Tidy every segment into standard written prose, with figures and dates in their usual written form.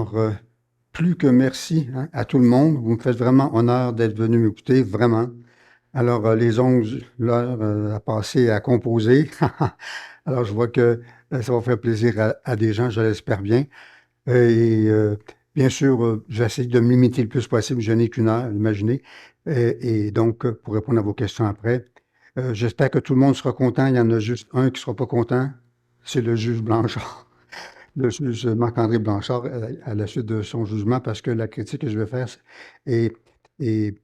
Alors, plus que merci hein, à tout le monde. Vous me faites vraiment honneur d'être venu m'écouter, vraiment. Alors, les 11 heures à passer à composer. Alors, je vois que ça va faire plaisir à des gens, je l'espère bien. Et bien sûr, je vais essayer de me limiter le plus possible. Je n'ai qu'une heure, imaginez. Et donc, pour répondre à vos questions après, j'espère que tout le monde sera content. Il y en a juste un qui ne sera pas content, c'est le juge Blanchard. Le juge Marc-André Blanchard, à la suite de son jugement, parce que la critique que je vais faire est, est-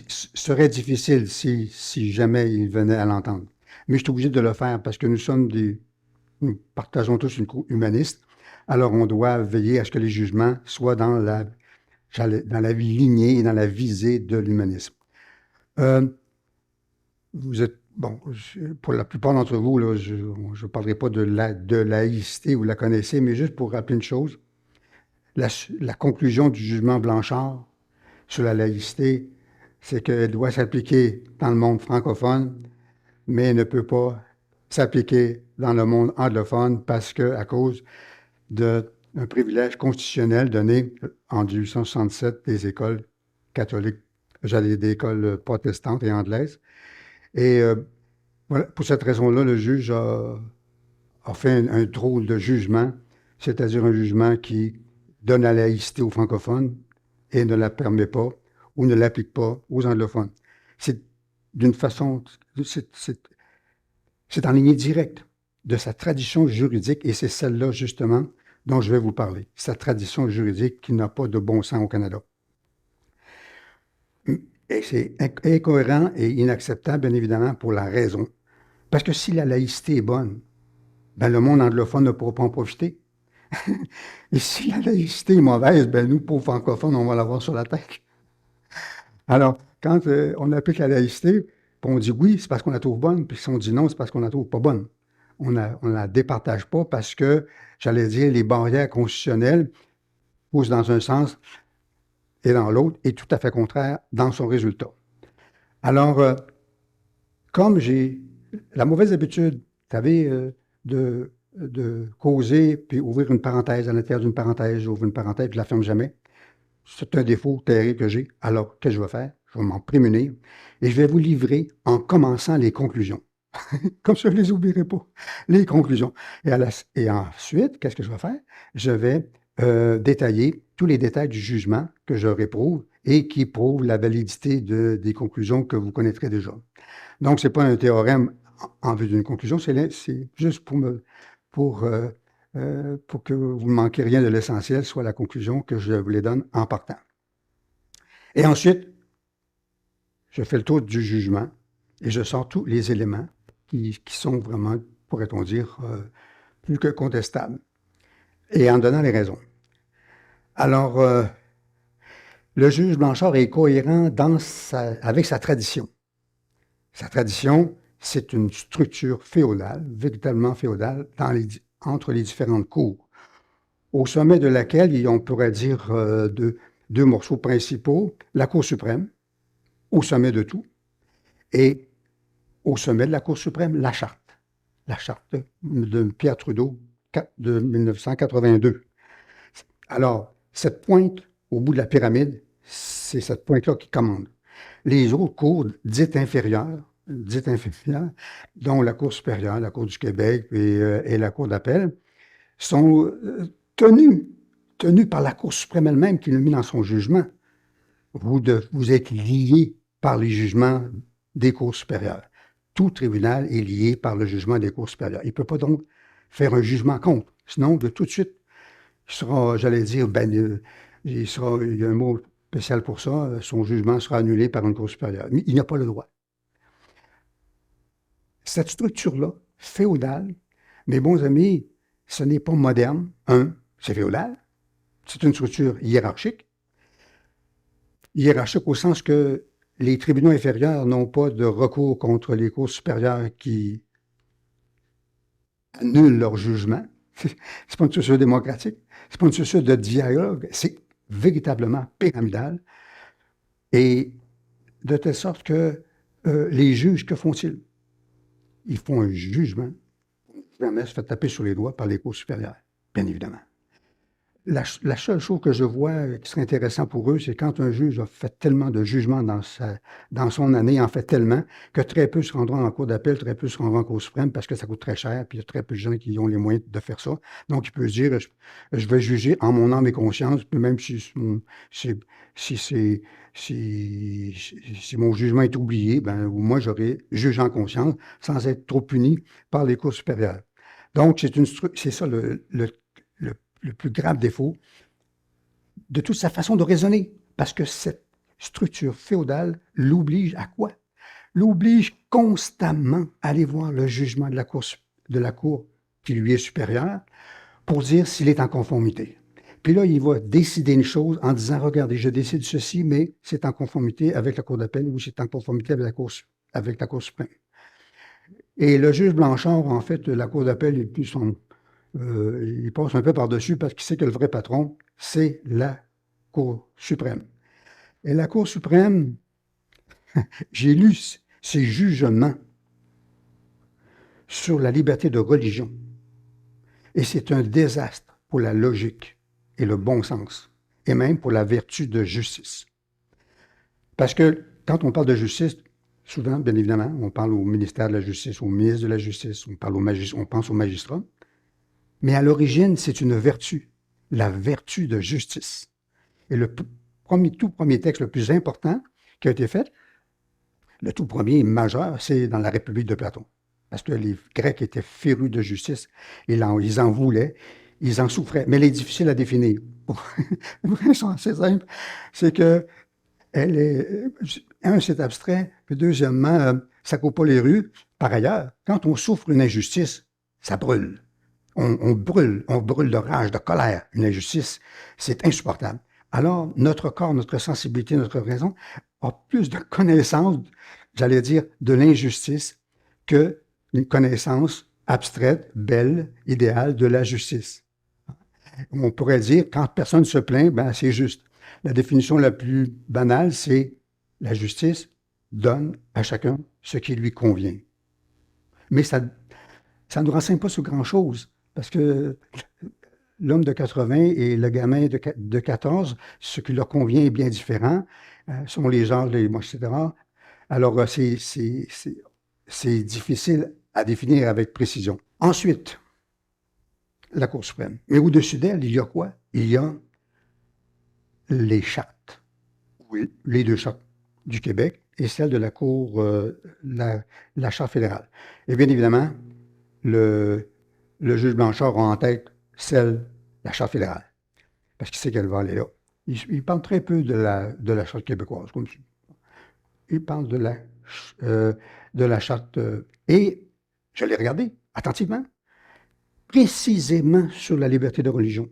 serait difficile si jamais il venait à l'entendre. Mais je suis obligé de le faire parce que nous partageons tous une cour humaniste. Alors, on doit veiller à ce que les jugements soient dans la lignée et dans la visée de l'humanisme. Euh, Vous êtes, bon, pour la plupart d'entre vous, là, je ne parlerai pas de laïcité, vous la connaissez, mais juste pour rappeler une chose, la conclusion du jugement Blanchard sur la laïcité, c'est qu'elle doit s'appliquer dans le monde francophone, mais elle ne peut pas s'appliquer dans le monde anglophone parce que, à cause d'un privilège constitutionnel donné en 1867 des écoles catholiques, j'allais des écoles protestantes et anglaises. Et voilà, pour cette raison-là, le juge a fait un drôle de jugement, c'est-à-dire un jugement qui donne la laïcité aux francophones et ne la permet pas ou ne l'applique pas aux anglophones. C'est d'une façon, c'est c'est- c'est en ligne directe de sa tradition juridique et c'est celle-là justement dont je vais vous parler. Sa tradition juridique qui n'a pas de bon sens au Canada. Et c'est incohérent et inacceptable, bien évidemment, pour la raison. Parce que si la laïcité est bonne, ben le monde anglophone ne pourra pas en profiter. Et si la laïcité est mauvaise, ben nous, pauvres francophones, on va l'avoir sur la tête. Alors, quand on applique la laïcité, puis on dit oui, c'est parce qu'on la trouve bonne, puis si on dit non, c'est parce qu'on la trouve pas bonne. On ne la départage pas parce que, j'allais dire, les barrières constitutionnelles poussent dans un sens et dans l'autre, et tout à fait contraire dans son résultat. Alors, comme j'ai la mauvaise habitude, vous savez, de causer, puis ouvrir une parenthèse à l'intérieur d'une parenthèse, j'ouvre une parenthèse, puis je la ferme jamais. C'est un défaut terrible que j'ai. Alors, qu'est-ce que je vais faire? Je vais m'en prémunir et je vais vous livrer en commençant les conclusions. Comme ça, je ne les oublierai pas. Les conclusions. Et ensuite, qu'est-ce que je vais faire? Je vais détailler tous les détails du jugement que je réprouve et qui prouvent la validité des conclusions que vous connaîtrez déjà. Donc, ce n'est pas un théorème en vue d'une conclusion, c'est juste pour que vous ne manquiez rien de l'essentiel, soit la conclusion que je vous les donne en partant. Et ensuite, je fais le tour du jugement et je sors tous les éléments qui sont vraiment, pourrait-on dire, plus que contestables, et en donnant les raisons. Alors, le juge Blanchard est cohérent avec sa tradition. Sa tradition, c'est une structure féodale, véritablement féodale, entre les différentes cours, au sommet de laquelle on pourrait dire deux morceaux principaux, la Cour suprême, au sommet de tout, et au sommet de la Cour suprême, la charte de Pierre Trudeau de 1982. Alors, cette pointe au bout de la pyramide, c'est cette pointe-là qui commande. Les autres cours dites inférieures, dont la Cour supérieure, la Cour du Québec et la Cour d'appel, sont tenues par la Cour suprême elle-même qui l'a mis dans son jugement. Vous êtes liés par les jugements des cours supérieures. Tout tribunal est lié par le jugement des cours supérieures. Il ne peut pas donc faire un jugement contre. Sinon, de tout de suite, il sera, j'allais dire, il y a un mot spécial pour ça, son jugement sera annulé par une cour supérieure. Mais il n'a pas le droit. Cette structure-là, féodale, mes bons amis, ce n'est pas moderne. C'est féodal. C'est une structure hiérarchique. Hiérarchique au sens que les tribunaux inférieurs n'ont pas de recours contre les cours supérieures qui annulent leur jugement. C'est pas une structure démocratique. C'est pas une structure de dialogue. C'est véritablement pyramidal. Et de telle sorte que les juges, que font-ils? Ils font un jugement. Jamais se fait taper sur les doigts par les cours supérieures, bien évidemment. la seule chose que je vois qui serait intéressant pour eux, c'est quand un juge a fait tellement de jugements dans son année, en fait tellement, que très peu se rendront en cour d'appel, très peu se rendront en cour suprême parce que ça coûte très cher, puis il y a très peu de gens qui ont les moyens de faire ça. Donc, il peut se dire, je vais juger en mon âme et conscience, puis même si, si, si, c'est- si mon jugement est oublié, ben, moi, j'aurai jugé en conscience sans être trop puni par les cours supérieures. Donc, c'est ça le le plus grave défaut de toute sa façon de raisonner. Parce que cette structure féodale l'oblige à quoi? L'oblige constamment à aller voir le jugement de la cour qui lui est supérieure pour dire s'il est en conformité. Puis là, il va décider une chose en disant, regardez, je décide ceci, mais c'est en conformité avec la Cour d'appel ou c'est en conformité avec la Cour suprême. Et le juge Blanchard, en fait, de la Cour d'appel, il passe un peu par-dessus parce qu'il sait que le vrai patron, c'est la Cour suprême. Et la Cour suprême, j'ai lu ses jugements sur la liberté de religion. Et c'est un désastre pour la logique et le bon sens, et même pour la vertu de justice. Parce que quand on parle de justice, souvent, bien évidemment, on parle au ministère de la Justice, au ministre de la Justice, on pense aux magistrats. Mais à l'origine, c'est une vertu, la vertu de justice. Et tout premier texte, le plus important qui a été fait, le tout premier majeur, c'est dans la République de Platon. Parce que les Grecs étaient férus de justice, ils en voulaient, ils en souffraient. Mais elle est difficile à définir. C'est assez simple. C'est que c'est abstrait, puis deuxièmement, ça ne court pas les rues. Par ailleurs, quand on souffre une injustice, ça brûle. On brûle de rage, de colère. Une injustice, c'est insupportable. Alors, notre corps, notre sensibilité, notre raison a plus de connaissance, j'allais dire, de l'injustice que une connaissance abstraite, belle, idéale de la justice. On pourrait dire, quand personne se plaint, ben, c'est juste. La définition la plus banale, c'est la justice donne à chacun ce qui lui convient. Mais ça ne nous renseigne pas sur grand-chose, parce que l'homme de 80 et le gamin de 14, ce qui leur convient est bien différent, selon les genres, etc. Alors, c'est difficile à définir avec précision. Ensuite, la Cour suprême. Mais au-dessus d'elle, il y a quoi? Il y a les chartes. Oui. Les deux chartes du Québec et celle de la Cour, la Charte fédérale. Et bien évidemment, le juge Blanchard a en tête la Charte fédérale, parce qu'il sait qu'elle va aller là. Il parle très peu de la Charte québécoise, comme ça. Il parle de la Charte. Et je l'ai regardé attentivement, précisément sur la liberté de religion.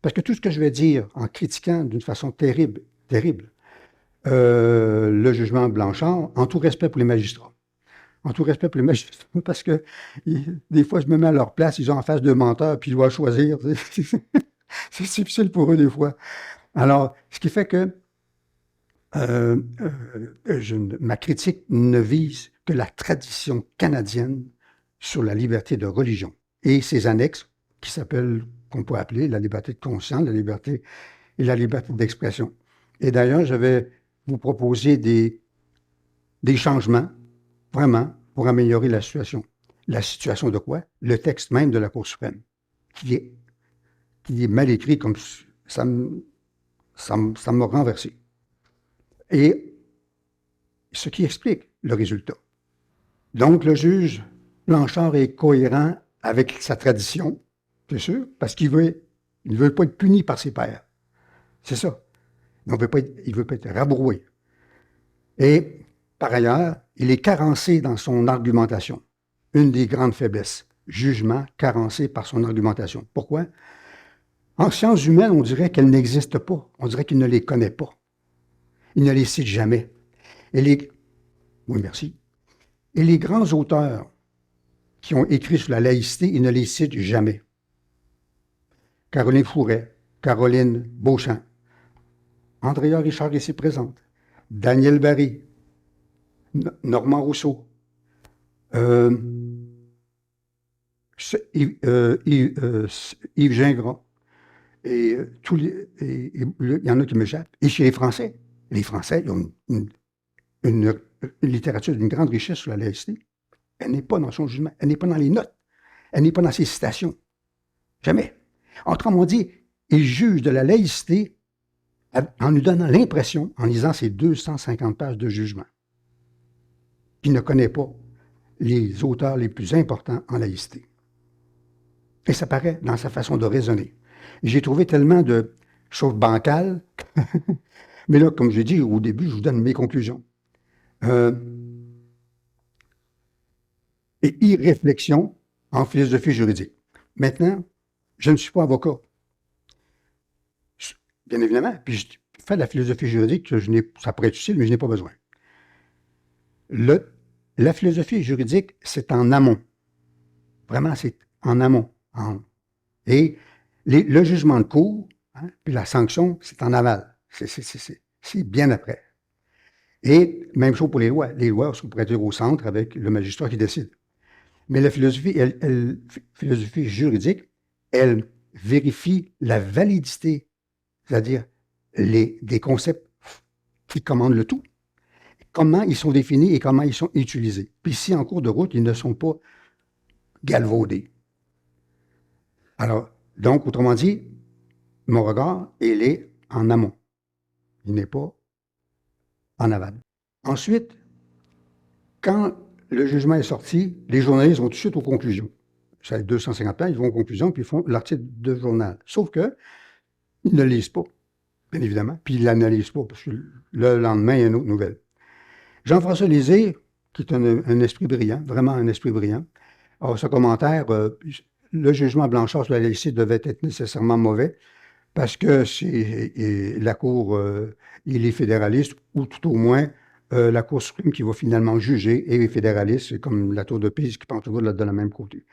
Parce que tout ce que je vais dire en critiquant d'une façon terrible, terrible, le jugement Blanchard, en tout respect pour les magistrats. En tout respect pour les magistrats, parce que des fois, je me mets à leur place, ils ont en face de menteurs, puis ils doivent choisir. C'est difficile pour eux, des fois. Alors, ce qui fait que ma critique ne vise que la tradition canadienne sur la liberté de religion et ses annexes, qu'on peut appeler la liberté de conscience, la liberté et la liberté d'expression. Et d'ailleurs, je vais vous proposer des changements, vraiment, pour améliorer la situation. La situation de quoi? Le texte même de la Cour suprême, qui est mal écrit, comme ça m'a renversé. Et ce qui explique le résultat. Donc, le juge Blanchard est cohérent avec sa tradition, c'est sûr, parce qu'il ne veut pas être puni par ses pairs. C'est ça. Il ne veut pas être rabroué. Et, par ailleurs, il est carencé dans son argumentation. Une des grandes faiblesses. Jugement carencé par son argumentation. Pourquoi? En sciences humaines, on dirait qu'elles n'existent pas. On dirait qu'il ne les connaît pas. Il ne les cite jamais. Oui, merci. Et les grands auteurs qui ont écrit sur la laïcité, il ne les cite jamais. Caroline Fouret, Caroline Beauchamp, Andrea Richard ici présente, Daniel Barry, Normand Rousseau, Yves Gingras, Il y en a qui m'échappent. Et chez les Français, ils ont une littérature d'une grande richesse sur la laïcité. Elle n'est pas dans son jugement, elle n'est pas dans les notes, elle n'est pas dans ses citations. Jamais. Autrement dit, il juge de la laïcité en nous donnant l'impression, en lisant ces 250 pages de jugement, qu'il ne connaît pas les auteurs les plus importants en laïcité. Et ça paraît dans sa façon de raisonner. J'ai trouvé tellement de choses bancales, mais là, comme j'ai dit au début, je vous donne mes conclusions. Et irréflexion en philosophie juridique. Maintenant, je ne suis pas avocat. Bien évidemment, puis je fais de la philosophie juridique, ça pourrait être utile, mais je n'ai pas besoin. La philosophie juridique, c'est en amont. Vraiment, c'est en amont. Et le jugement de cour, puis la sanction, c'est en aval. C'est bien après. Et même chose pour les lois. Les lois sont pour être au centre avec le magistrat qui décide. Mais la philosophie, philosophie juridique, elle vérifie la validité, c'est-à-dire des concepts qui commandent le tout, comment ils sont définis et comment ils sont utilisés. Puis si en cours de route, ils ne sont pas galvaudés. Alors, donc, autrement dit, mon regard, il est en amont. Il n'est pas en aval. Ensuite, quand le jugement est sorti, les journalistes vont tout de suite aux conclusions. C'est 250 pages, ils vont aux conclusions, puis ils font l'article de journal. Sauf que ils ne lisent pas, bien évidemment, puis ils ne l'analysent pas, parce que le lendemain, il y a une autre nouvelle. Jean-François Lisée, qui est un esprit brillant, vraiment un esprit brillant, alors ce commentaire, le jugement Blanchard sur la laïcité devait être nécessairement mauvais, parce que c'est la Cour, il est fédéraliste, ou tout au moins, la Cour suprême qui va finalement juger est fédéraliste, c'est comme la Tour de Pise qui pense toujours de la même côté.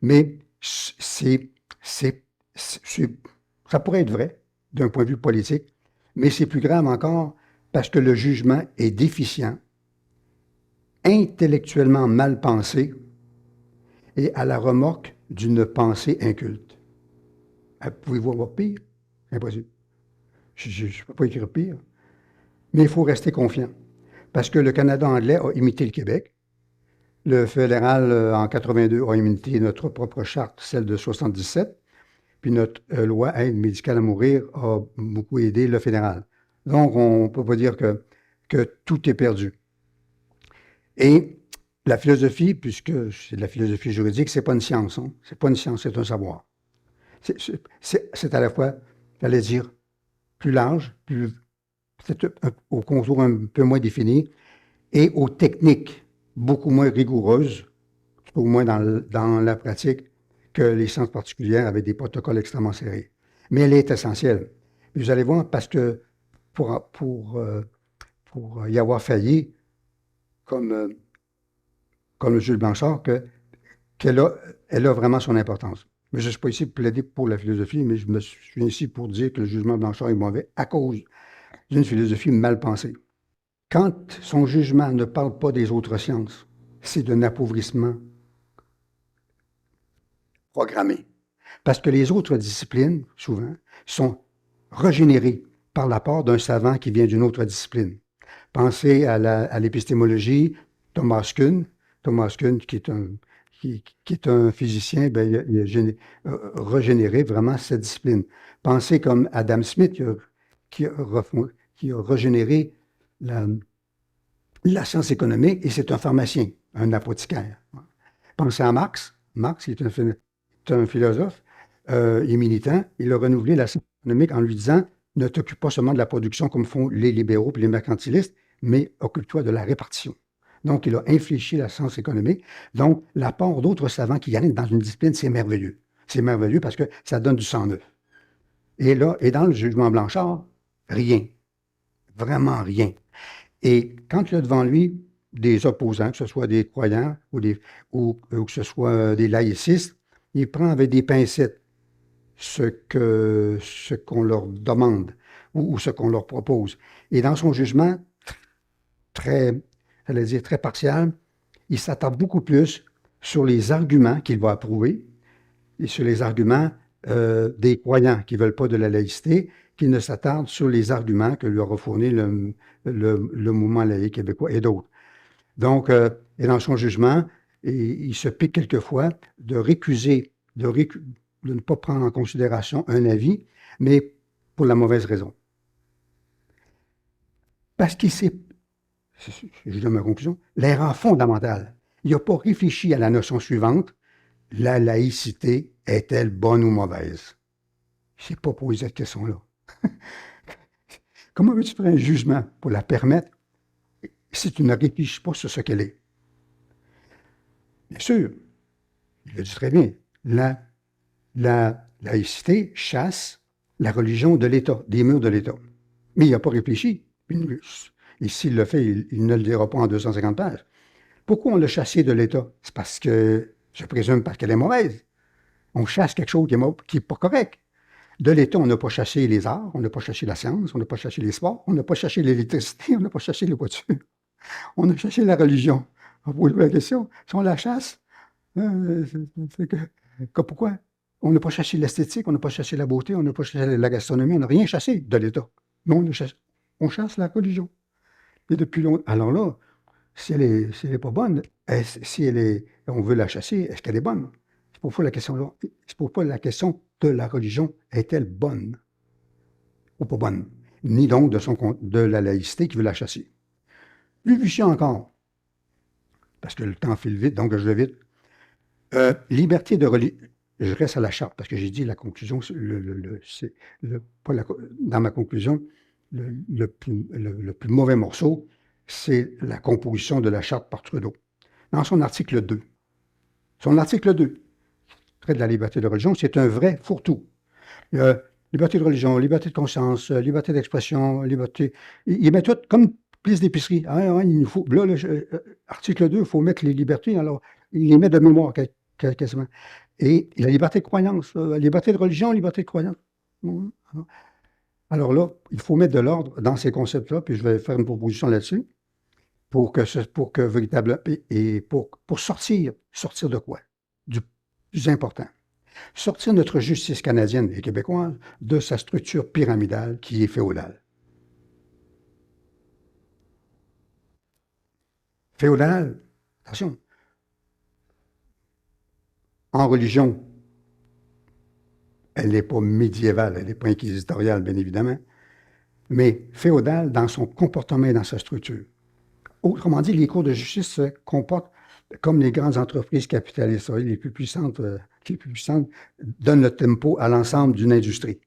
Mais ça pourrait être vrai d'un point de vue politique, mais c'est plus grave encore parce que le jugement est déficient, intellectuellement mal pensé et à la remorque d'une pensée inculte. Pouvez-vous avoir pire? Impossible. Je ne peux pas écrire pire. Mais il faut rester confiant. Parce que le Canada anglais a imité le Québec. Le fédéral, en 82, a imité notre propre charte, celle de 77. Puis notre loi aide médicale à mourir a beaucoup aidé le fédéral. Donc, on ne peut pas dire que tout est perdu. Et la philosophie, puisque c'est de la philosophie juridique, c'est pas une science. Hein? C'est pas une science, c'est un savoir. C'est à la fois, j'allais dire, plus large, peut-être au contour un peu moins défini, et aux techniques beaucoup moins rigoureuses, au moins dans la pratique, que les sciences particulières avec des protocoles extrêmement serrés. Mais elle est essentielle. Vous allez voir, parce que pour y avoir failli, comme le Jules Blanchard, elle a vraiment son importance. Mais je ne suis pas ici pour plaider pour la philosophie, mais je me suis ici pour dire que le jugement Blanchard est mauvais à cause d'une philosophie mal pensée. Quand son jugement ne parle pas des autres sciences, c'est d'un appauvrissement programmé. Parce que les autres disciplines, souvent, sont régénérées par l'apport d'un savant qui vient d'une autre discipline. Pensez à l'épistémologie, Thomas Kuhn, qui est un physicien, il a régénéré vraiment cette discipline. Pensez comme Adam Smith, qui a régénéré la science économique, et c'est un pharmacien, un apothicaire. Pensez à Marx. Marx, il est un philosophe, il est militant. Il a renouvelé la science économique en lui disant « Ne t'occupe pas seulement de la production comme font les libéraux et les mercantilistes, mais occupe-toi de la répartition. » Donc, il a infléchi la science économique. Donc, l'apport d'autres savants qui viennent dans une discipline, c'est merveilleux. C'est merveilleux parce que ça donne du sang neuf. Et là, et dans le jugement Blanchard, rien. Vraiment rien. Et quand il a devant lui des opposants, que ce soit des croyants ou que ce soit des laïcistes, il prend avec des pincettes ce qu'on leur demande ou ce qu'on leur propose. Et dans son jugement, très partial, il s'attarde beaucoup plus sur les arguments qu'il va approuver et sur les arguments des croyants qui ne veulent pas de la laïcité, qui ne s'attardent sur les arguments que lui aura fournis le mouvement laïque québécois et d'autres. Donc, et dans son jugement, il se pique quelquefois de récuser, de ne pas prendre en considération un avis, mais pour la mauvaise raison. Parce qu'il s'est, je donne ma conclusion, l'erreur fondamentale. Il n'a pas réfléchi à la notion suivante, la laïcité est-elle bonne ou mauvaise? Il ne s'est pas posé cette question-là. Comment veux-tu faire un jugement pour la permettre si tu ne réfléchis pas sur ce qu'elle est? Bien sûr, il le dit très bien, la laïcité chasse la religion de l'État, des murs de l'État. Mais il n'a pas réfléchi. Et s'il le fait, il ne le dira pas en 250 pages. Pourquoi on l'a chassé de l'État? C'est parce que, je présume, parce qu'elle est mauvaise. On chasse quelque chose qui n'est pas correct. De l'État, on n'a pas chassé les arts, on n'a pas chassé la science, on n'a pas chassé les sports, on n'a pas chassé l'électricité, on n'a pas chassé les voitures. On a chassé la religion. On pose la question, si on la chasse, c'est pourquoi? On n'a pas chassé l'esthétique, on n'a pas chassé la beauté, on n'a pas chassé la gastronomie, on n'a rien chassé de l'État. Mais on chasse la religion. Et depuis longtemps. Alors là, si elle est pas bonne, on veut la chasser, est-ce qu'elle est bonne? C'est pourquoi la question de la religion est-elle bonne ou pas bonne? Ni donc de la laïcité qui veut la chasser. Plus vicieux encore, parce que le temps file vite, donc je vais vite. Liberté de religion. Je reste à la charte, parce que j'ai dit la conclusion, dans ma conclusion, le plus mauvais morceau, c'est la composition de la charte par Trudeau. Dans son article 2, traite de la liberté de religion, c'est un vrai fourre-tout. Liberté de religion, liberté de conscience, liberté d'expression, liberté. Il met tout comme prise d'épicerie. Il faut, là, article 2, il faut mettre les libertés, alors il les met de mémoire quasiment. Et la liberté de croyance, liberté de religion, liberté de croyance. Alors là, il faut mettre de l'ordre dans ces concepts-là, puis je vais faire une proposition là-dessus, pour que véritablement, et pour sortir de quoi? Du plus important. Sortir notre justice canadienne et québécoise de sa structure pyramidale qui est féodale. Féodale, attention, en religion, elle n'est pas médiévale, elle n'est pas inquisitoriale, bien évidemment, mais féodale dans son comportement et dans sa structure. Autrement dit, les cours de justice se comportent comme les grandes entreprises capitalistes. Les plus puissantes donnent le tempo à l'ensemble d'une industrie.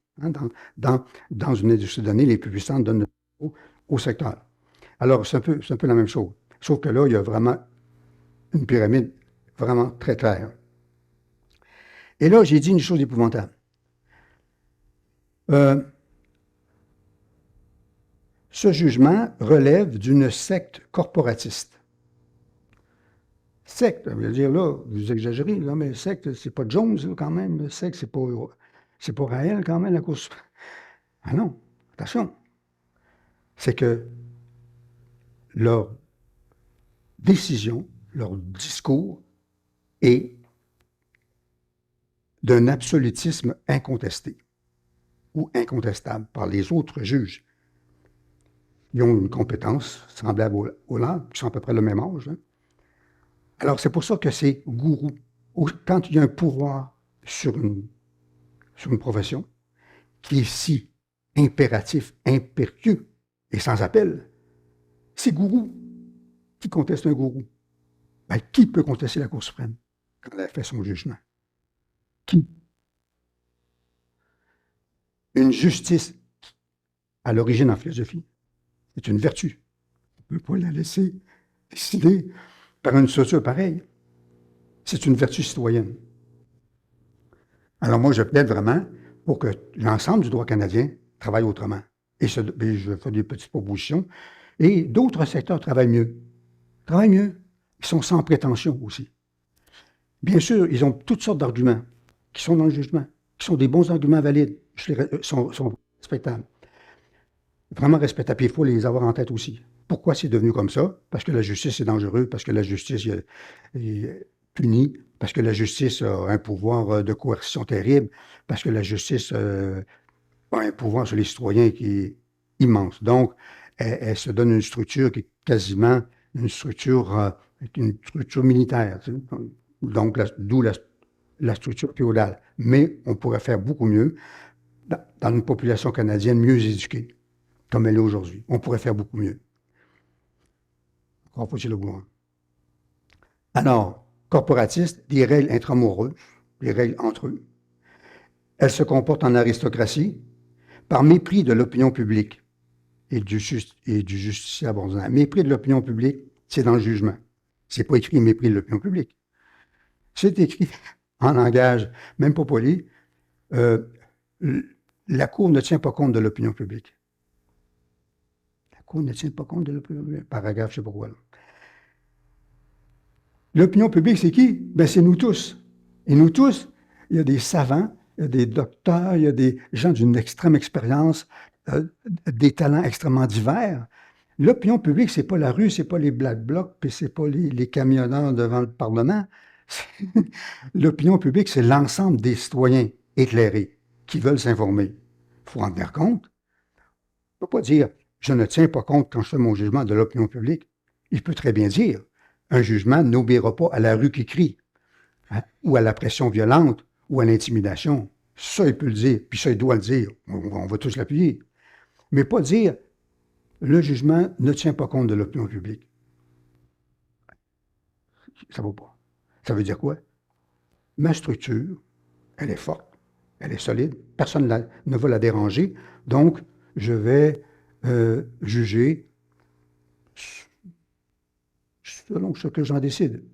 Dans une industrie donnée, les plus puissantes donnent le tempo au secteur. Alors, c'est un peu la même chose. Sauf que là, il y a vraiment une pyramide vraiment très claire. Et là, j'ai dit une chose épouvantable. Ce jugement relève d'une secte corporatiste. Secte, ça veut dire là, vous exagérez, là, mais secte, c'est pas Jones là, quand même. Secte, c'est pas Raël quand même, la course. Ah non, attention. C'est que leur décision, leur discours est d'un absolutisme incontesté ou incontestable par les autres juges. Ils ont une compétence semblable aux leurs, qui sont à peu près le même âge. Hein. Alors, c'est pour ça que ces gourous, quand il y a un pouvoir sur une profession qui est si impératif, impérieux et sans appel, ces gourous, qui contestent un gourou? Ben, qui peut contester la Cour suprême quand elle a fait son jugement? Qui? Une justice à l'origine en philosophie, c'est une vertu. On ne peut pas la laisser décider par une structure pareille. C'est une vertu citoyenne. Alors moi, je plaide vraiment pour que l'ensemble du droit canadien travaille autrement. Et je fais des petites propositions. Et d'autres secteurs travaillent mieux. Ils sont sans prétention aussi. Bien sûr, ils ont toutes sortes d'arguments qui sont dans le jugement, qui sont des bons arguments valides, sont respectables. Vraiment respectables. Puis il faut les avoir en tête aussi. Pourquoi c'est devenu comme ça? Parce que la justice est dangereuse, parce que la justice est punie, parce que la justice a un pouvoir de coercition terrible, parce que la justice a un pouvoir sur les citoyens qui est immense. Donc, elle se donne une structure qui est quasiment une structure militaire. Tu sais. Donc, d'où la structure féodale. Mais on pourrait faire beaucoup mieux dans une population canadienne mieux éduquée, comme elle est aujourd'hui. On pourrait faire beaucoup mieux. Encore faut-il le vouloir. Alors, corporatistes, des règles intramoureuses, des règles entre eux. Elles se comportent en aristocratie par mépris de l'opinion publique et du justiciable ordinaire. Mépris de l'opinion publique, c'est dans le jugement. C'est pas écrit mépris de l'opinion publique. C'est écrit en langage, même pas poli, la Cour ne tient pas compte de l'opinion publique. La Cour ne tient pas compte de l'opinion publique. Paragraphe, je ne sais pas quoi. L'opinion publique, c'est qui? Ben, c'est nous tous. Et nous tous, il y a des savants, il y a des docteurs, il y a des gens d'une extrême expérience, des talents extrêmement divers. L'opinion publique, c'est pas la rue, c'est pas les Black Blocs, puis c'est pas les camionneurs devant le Parlement. L'opinion publique, c'est l'ensemble des citoyens éclairés qui veulent s'informer. Il faut en tenir compte. On ne peut pas dire « je ne tiens pas compte quand je fais mon jugement de l'opinion publique ». Il peut très bien dire « un jugement n'obéira pas à la rue qui crie, hein, ou à la pression violente, ou à l'intimidation ». Ça, il peut le dire, puis ça, il doit le dire. On va tous l'appuyer. Mais pas dire « le jugement ne tient pas compte de l'opinion publique ». Ça ne va pas. Ça veut dire quoi? Ma structure, elle est forte, elle est solide, personne ne va la déranger, donc je vais juger selon ce que j'en décide.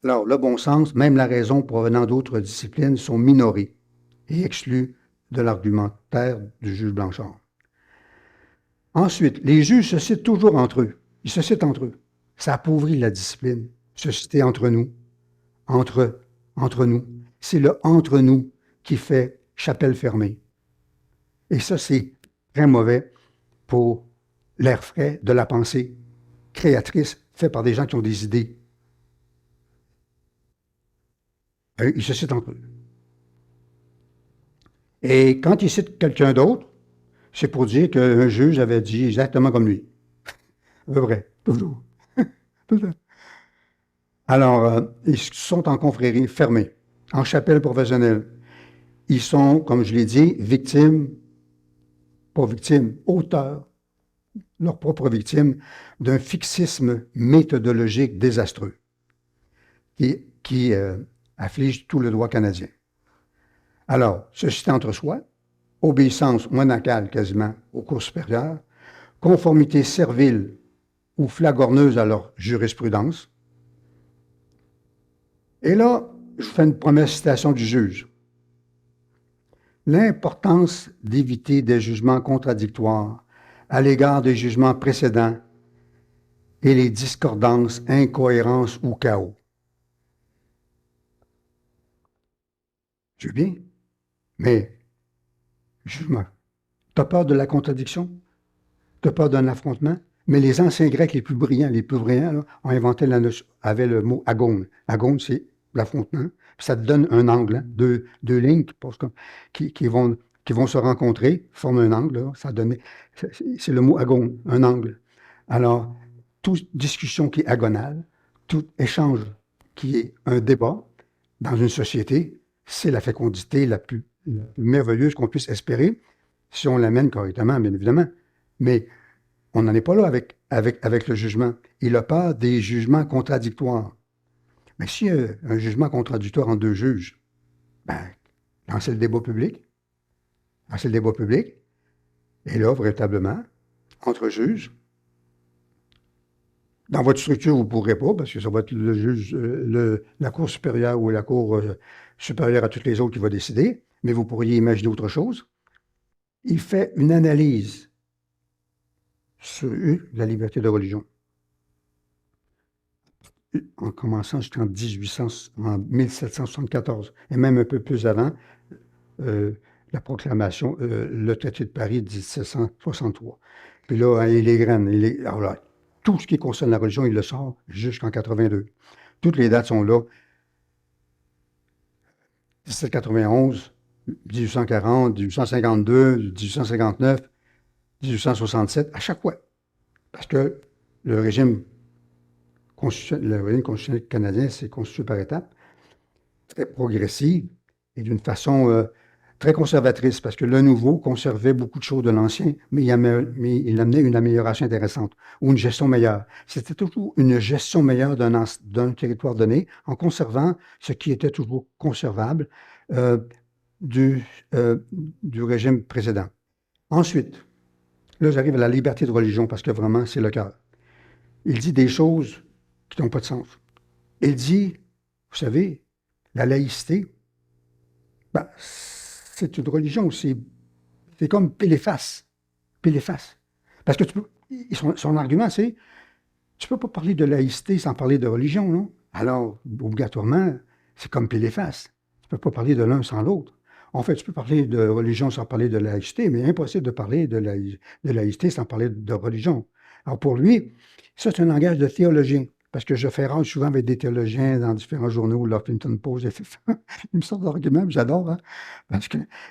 Alors, le bon sens, même la raison provenant d'autres disciplines sont minorées et exclues de l'argumentaire du juge Blanchard. Ensuite, les juges se citent toujours entre eux. Ils se citent entre eux. Ça appauvrit la discipline, se citer entre nous. Entre nous. C'est le entre nous qui fait chapelle fermée. Et ça, c'est très mauvais pour l'air frais de la pensée créatrice faite par des gens qui ont des idées. Ils se citent entre eux. Et quand ils citent quelqu'un d'autre, c'est pour dire qu'un juge avait dit exactement comme lui. C'est vrai, toujours. Alors, ils sont en confrérie fermée, en chapelle professionnelle. Ils sont, comme je l'ai dit, victimes, pas victimes, auteurs, leurs propres victimes, d'un fixisme méthodologique désastreux qui afflige tout le droit canadien. Alors, ceci entre soi, obéissance monacale quasiment aux cours supérieures, conformité servile ou flagorneuse à leur jurisprudence. Et là, je vous fais une première citation du juge. L'importance d'éviter des jugements contradictoires à l'égard des jugements précédents et les discordances, incohérences ou chaos. Je veux bien, mais jugement. Tu as peur de la contradiction? Tu as peur d'un affrontement? Mais les anciens Grecs les plus brillants là, ont inventé avaient le mot agone. Agone, c'est l'affrontement. Puis ça te donne un angle, hein, deux lignes qui vont se rencontrer, forment un angle. Là, c'est le mot agone, un angle. Alors, toute discussion qui est agonale, tout échange qui est un débat dans une société, c'est la fécondité la plus merveilleuse qu'on puisse espérer, si on l'amène correctement, bien évidemment. Mais on n'en est pas là avec le jugement. Il a peur des jugements contradictoires. Mais s'il y a un jugement contradictoire entre deux juges, ben, lancez le débat public. Lancez le débat public. Et là, véritablement, entre juges, dans votre structure, vous ne pourrez pas, parce que ça va être le juge, la Cour supérieure ou la Cour supérieure à toutes les autres qui va décider, mais vous pourriez imaginer autre chose. Il fait une analyse sur la liberté de religion. En commençant jusqu'en 1774, et même un peu plus avant, la proclamation, le traité de Paris de 1763. Puis là, il les graines. Alors là, tout ce qui concerne la religion, il le sort jusqu'en 82. Toutes les dates sont là. 1791, 1840, 1852, 1859, 1867, à chaque fois. Parce que le régime constitutionnel canadien s'est constitué par étapes, très progressive et d'une façon très conservatrice, parce que le nouveau conservait beaucoup de choses de l'ancien, mais il amenait une amélioration intéressante ou une gestion meilleure. C'était toujours une gestion meilleure d'un territoire donné, en conservant ce qui était toujours conservable euh, du, du régime précédent. Ensuite, là, j'arrive à la liberté de religion, parce que vraiment, c'est le cœur. Il dit des choses qui n'ont pas de sens. Il dit, vous savez, la laïcité, ben, c'est une religion, c'est comme pile et face. Pile et face. Parce que son argument, c'est tu ne peux pas parler de laïcité sans parler de religion, non? Alors, obligatoirement, c'est comme pile et face. Tu ne peux pas parler de l'un sans l'autre. En fait, tu peux parler de religion sans parler de laïcité, mais impossible de parler de laïcité sans parler de religion. Alors, pour lui, ça, c'est un langage de théologien. Parce que je fais rare souvent avec des théologiens dans différents journaux, l'Huffington Post, ils me sortent d'arguments, j'adore. Hein?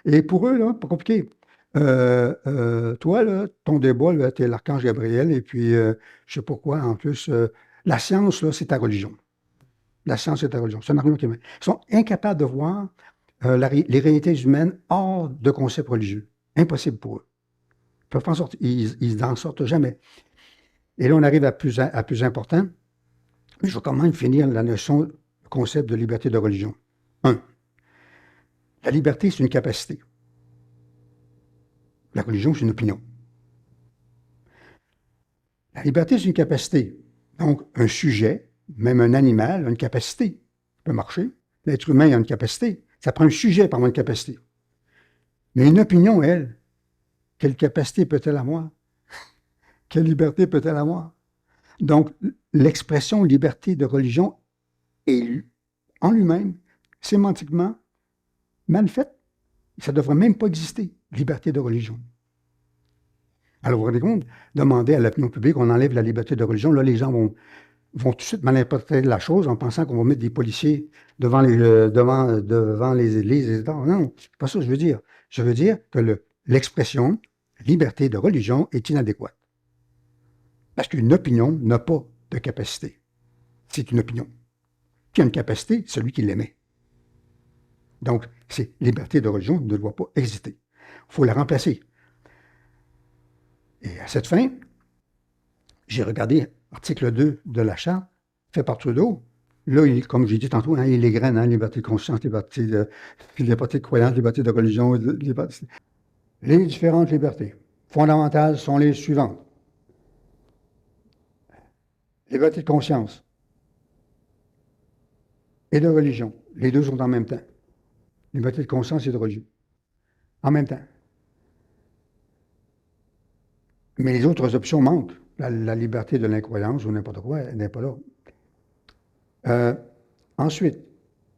Et pour eux, là, pas compliqué. Toi, là, ton débat, tu es l'archange Gabriel, et puis, je ne sais pas quoi, en plus, la science, là, c'est ta religion. La science, c'est ta religion. C'est un argument qui Ils sont incapables de voir les réalités humaines hors de concepts religieux. Impossible pour eux. Ils peuvent pas en sortir. Ils n'en sortent jamais. Et là, on arrive à plus important. Mais je vais quand même finir la notion, le concept de liberté de religion. 1. La liberté, c'est une capacité. La religion, c'est une opinion. La liberté, c'est une capacité. Donc, un sujet, même un animal, a une capacité. Il peut marcher. L'être humain a une capacité. Ça prend un sujet pour avoir une capacité. Mais une opinion, elle, quelle capacité peut-elle avoir? Quelle liberté peut-elle avoir? Donc, l'expression liberté de religion est en lui-même, sémantiquement, mal faite. Ça ne devrait même pas exister, liberté de religion. Alors, vous vous rendez compte, demander à l'opinion publique qu'on enlève la liberté de religion, là, les gens vont tout de suite mal interpréter la chose en pensant qu'on va mettre des policiers devant les églises, etc. Non, c'est pas ça que je veux dire. Je veux dire que l'expression liberté de religion est inadéquate. Parce qu'une opinion n'a pas de capacité. C'est une opinion. Qui a une capacité, celui qui l'émet. Donc, c'est liberté de religion ne doit pas exister. Il faut la remplacer. Et à cette fin, j'ai regardé l'article 2 de la Charte, fait par Trudeau. Là, comme j'ai dit tantôt, hein, il égrène, liberté de conscience, liberté de croyance, liberté de religion. Les différentes libertés fondamentales sont les suivantes. Liberté de conscience et de religion. Les deux sont en même temps. Liberté de conscience et de religion. En même temps. Mais les autres options manquent. La liberté de l'incroyance ou n'importe quoi, elle n'est pas là. Ensuite,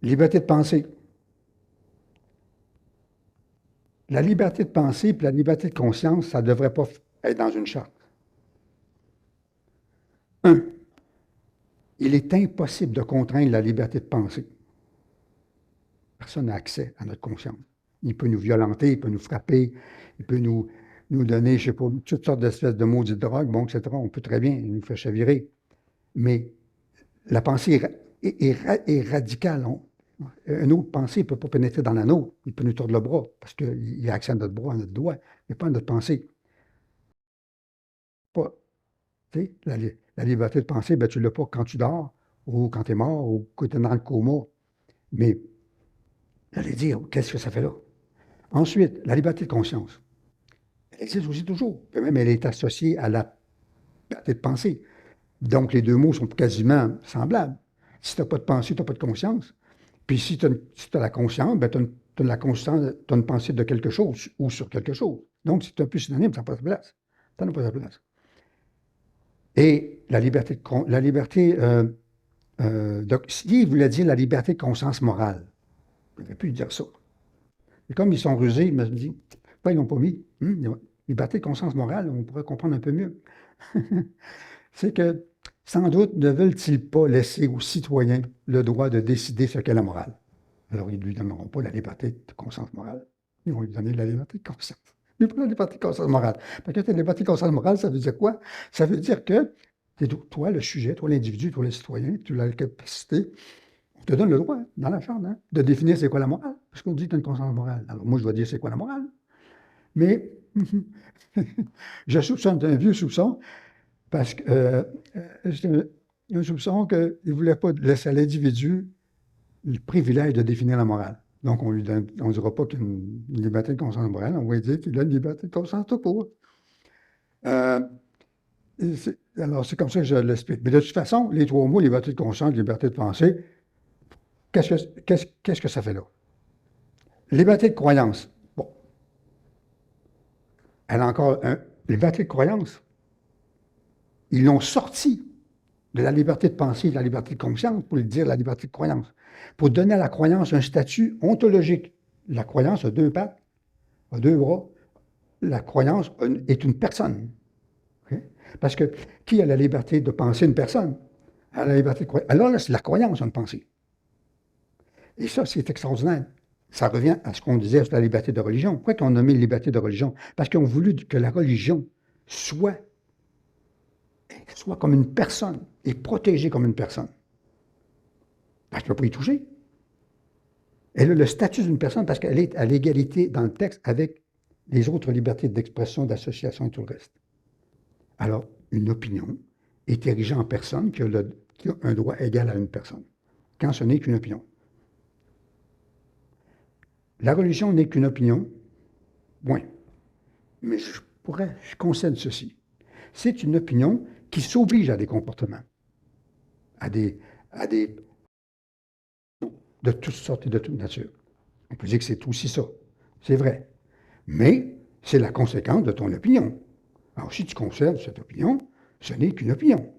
liberté de penser. La liberté de penser et la liberté de conscience, ça ne devrait pas être dans une charte. 1. Il est impossible de contraindre la liberté de penser. Personne n'a accès à notre conscience. Il peut nous violenter, il peut nous frapper, il peut nous donner, je ne sais pas, toutes sortes d'espèces de maudites drogues, bon, etc. On peut très bien nous faire chavirer. Mais la pensée est radicale. Une autre pensée ne peut pas pénétrer dans la nôtre. Il peut nous tordre le bras parce qu'il a accès à notre bras, à notre doigt, mais pas à notre pensée. Pas, la liberté de penser, ben, tu ne l'as pas quand tu dors, ou quand tu es mort, ou quand tu es dans le coma. Mais, allez dire, qu'est-ce que ça fait là? Ensuite, la liberté de conscience. Elle existe aussi toujours. Puis même, elle est associée à la liberté de penser. Donc, les deux mots sont quasiment semblables. Si tu n'as pas de pensée, tu n'as pas de conscience. Puis si tu as la conscience, ben, tu as une pensée de quelque chose ou sur quelque chose. Donc, c'est un peu synonyme, ça n'a pas sa place. Ça n'a pas sa place. Et la liberté, donc, s'il voulait dire la liberté de conscience morale, il aurait pu dire ça. Et comme ils sont rusés, il me dit, pourquoi ils ne l'ont pas mis? Liberté de conscience morale, on pourrait comprendre un peu mieux. c'est que, sans doute, ne veulent-ils pas laisser aux citoyens le droit de décider ce qu'est la morale. Alors, ils ne lui donneront pas la liberté de conscience morale. Ils vont lui donner la liberté de conscience. Mais pas la liberté de conscience morale. Parce que la liberté de conscience morale, ça veut dire quoi? Ça veut dire que toi, le sujet, toi, l'individu, toi, le citoyen, tu as la capacité, on te donne le droit, dans la Charte, de définir c'est quoi la morale. Parce qu'on dit que tu as une conscience morale. Alors, moi, je vais dire c'est quoi la morale. Mais je soupçonne un vieux soupçon, parce que c'est un soupçon qu'il ne voulait pas laisser à l'individu le privilège de définir la morale. Donc, on ne dira pas qu'il y a une liberté de conscience morale, on va dire qu'il a une liberté de conscience tout court. Alors, c'est comme ça que je l'explique. Mais de toute façon, les trois mots, liberté de conscience, liberté de pensée, qu'est-ce que ça fait là? Liberté de croyance. Bon. Elle a encore un. Liberté de croyance. Ils l'ont sorti de la liberté de pensée, de la liberté de conscience, pour lui dire la liberté de croyance. Pour donner à la croyance un statut ontologique. La croyance a deux pattes, a deux bras. La croyance est une personne. Okay? Parce que qui a la liberté de penser une personne? Elle a la liberté de croire. Alors là, c'est la croyance, une pensée. Et ça, c'est extraordinaire. Ça revient à ce qu'on disait sur la liberté de religion. Pourquoi qu'on a nommé liberté de religion? Parce qu'ils ont voulu que la religion soit comme une personne et protégée comme une personne. Parce qu'elle ne peut pas y toucher. Elle a le statut d'une personne parce qu'elle est à l'égalité dans le texte avec les autres libertés d'expression, d'association et tout le reste. Alors, une opinion est érigée en personne qui a un droit égal à une personne, quand ce n'est qu'une opinion. La religion n'est qu'une opinion, point. Mais je concède ceci. C'est une opinion qui s'oblige à des comportements, à des de toutes sortes et de toute nature. On peut dire que c'est aussi ça. C'est vrai. Mais c'est la conséquence de ton opinion. Alors, si tu conserves cette opinion, ce n'est qu'une opinion.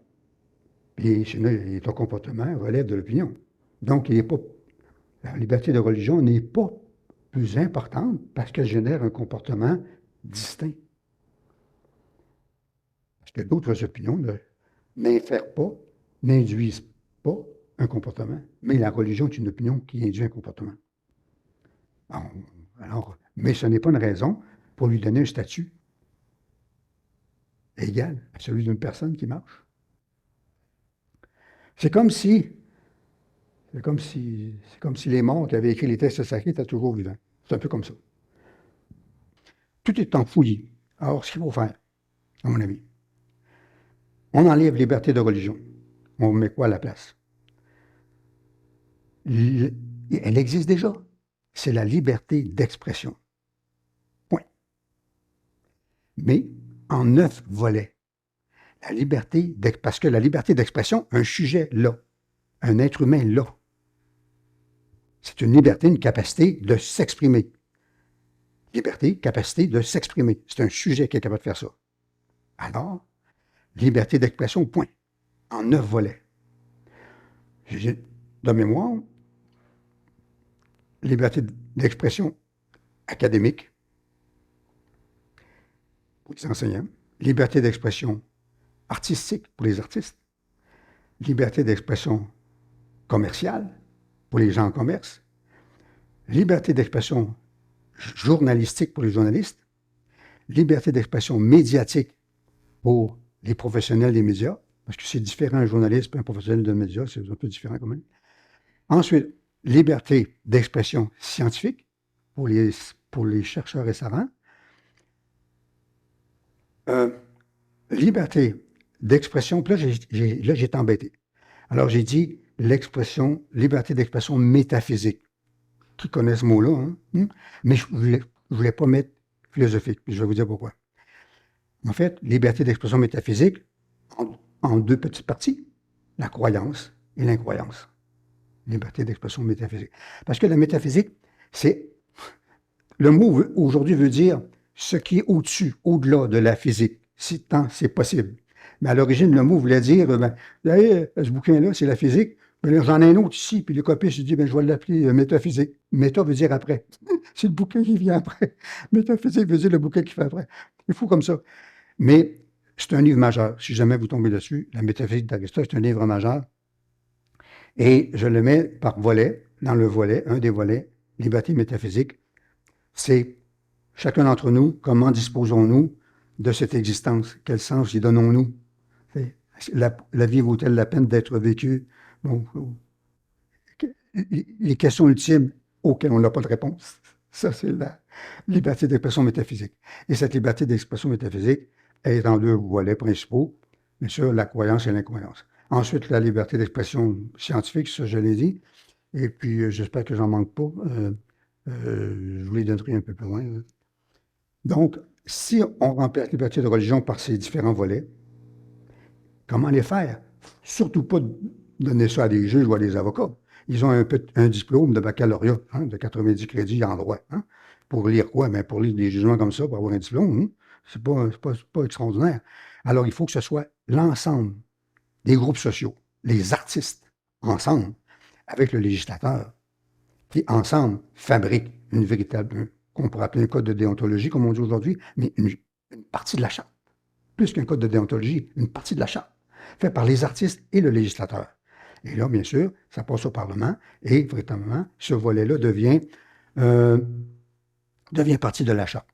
Et ton comportement relève de l'opinion. Donc, la liberté de religion n'est pas plus importante parce qu'elle génère un comportement distinct. Parce que d'autres opinions n'infèrent pas, n'induisent pas un comportement. Mais la religion est une opinion qui induit un comportement. Mais ce n'est pas une raison pour lui donner un statut égal à celui d'une personne qui marche. C'est comme si les morts qui avaient écrit les textes sacrés étaient toujours vivants. C'est un peu comme ça. Tout est enfouillé. Alors, ce qu'il faut faire, à mon avis, on enlève liberté de religion. On met quoi à la place? Elle existe déjà. C'est la liberté d'expression. Point. Mais en 9 volets. Parce que la liberté d'expression, un sujet là, un être humain là. C'est une liberté, une capacité de s'exprimer. Liberté, capacité de s'exprimer. C'est un sujet qui est capable de faire ça. Alors, liberté d'expression, point. En 9 volets. De mémoire, liberté d'expression académique pour les enseignants, liberté d'expression artistique pour les artistes, liberté d'expression commerciale pour les gens en commerce, liberté d'expression journalistique pour les journalistes, liberté d'expression médiatique pour les professionnels des médias, parce que c'est différent un journaliste et un professionnel de médias, c'est un peu différent quand même. Ensuite, liberté d'expression scientifique pour les chercheurs et savants. Liberté d'expression, puis là, j'ai été embêté. Alors, j'ai dit liberté d'expression métaphysique. Qui connaît ce mot-là, hein? Mais je ne voulais pas mettre philosophique, puis je vais vous dire pourquoi. En fait, liberté d'expression métaphysique, en 2 petites parties, la croyance et l'incroyance. Liberté d'expression métaphysique. Parce que la métaphysique, le mot aujourd'hui veut dire ce qui est au-dessus, au-delà de la physique, si tant c'est possible. Mais à l'origine, le mot voulait dire, ce bouquin-là, c'est la physique, mais j'en ai un autre ici, puis le copiste, il dit, je vais l'appeler métaphysique. Méta veut dire après. C'est le bouquin qui vient après. Métaphysique veut dire le bouquin qui fait après. Il faut comme ça. Mais C'est un livre majeur. Si jamais vous tombez dessus, La métaphysique d'Aristote, c'est un livre majeur. Et je le mets par volet, dans le volet, un des volets, liberté métaphysique. C'est chacun d'entre nous, comment disposons-nous de cette existence? Quel sens y donnons-nous? La vie vaut-elle la peine d'être vécue? Bon, les questions ultimes auxquelles on n'a pas de réponse. Ça, c'est la liberté d'expression métaphysique. Et cette liberté d'expression métaphysique est dans deux volets principaux, bien sûr, la croyance et l'incroyance. Ensuite, la liberté d'expression scientifique, ça, je l'ai dit. Et puis, j'espère que j'en manque pas. Je vous les donnerai un peu plus loin. Donc, si on remplace la liberté de religion par ces différents volets, comment les faire? Surtout pas donner ça à des juges ou à des avocats. Ils ont un diplôme de baccalauréat, de 90 crédits en droit. Pour lire quoi? Ben, pour lire des jugements comme ça, pour avoir un diplôme, c'est pas extraordinaire. Alors, il faut que ce soit l'ensemble des groupes sociaux, les artistes, ensemble, avec le législateur, qui, ensemble, fabriquent une véritable, qu'on pourrait appeler un code de déontologie, comme on dit aujourd'hui, mais une partie de la charte. Plus qu'un code de déontologie, une partie de la charte, fait par les artistes et le législateur. Et là, bien sûr, ça passe au Parlement, et véritablement, ce volet-là devient partie de la charte.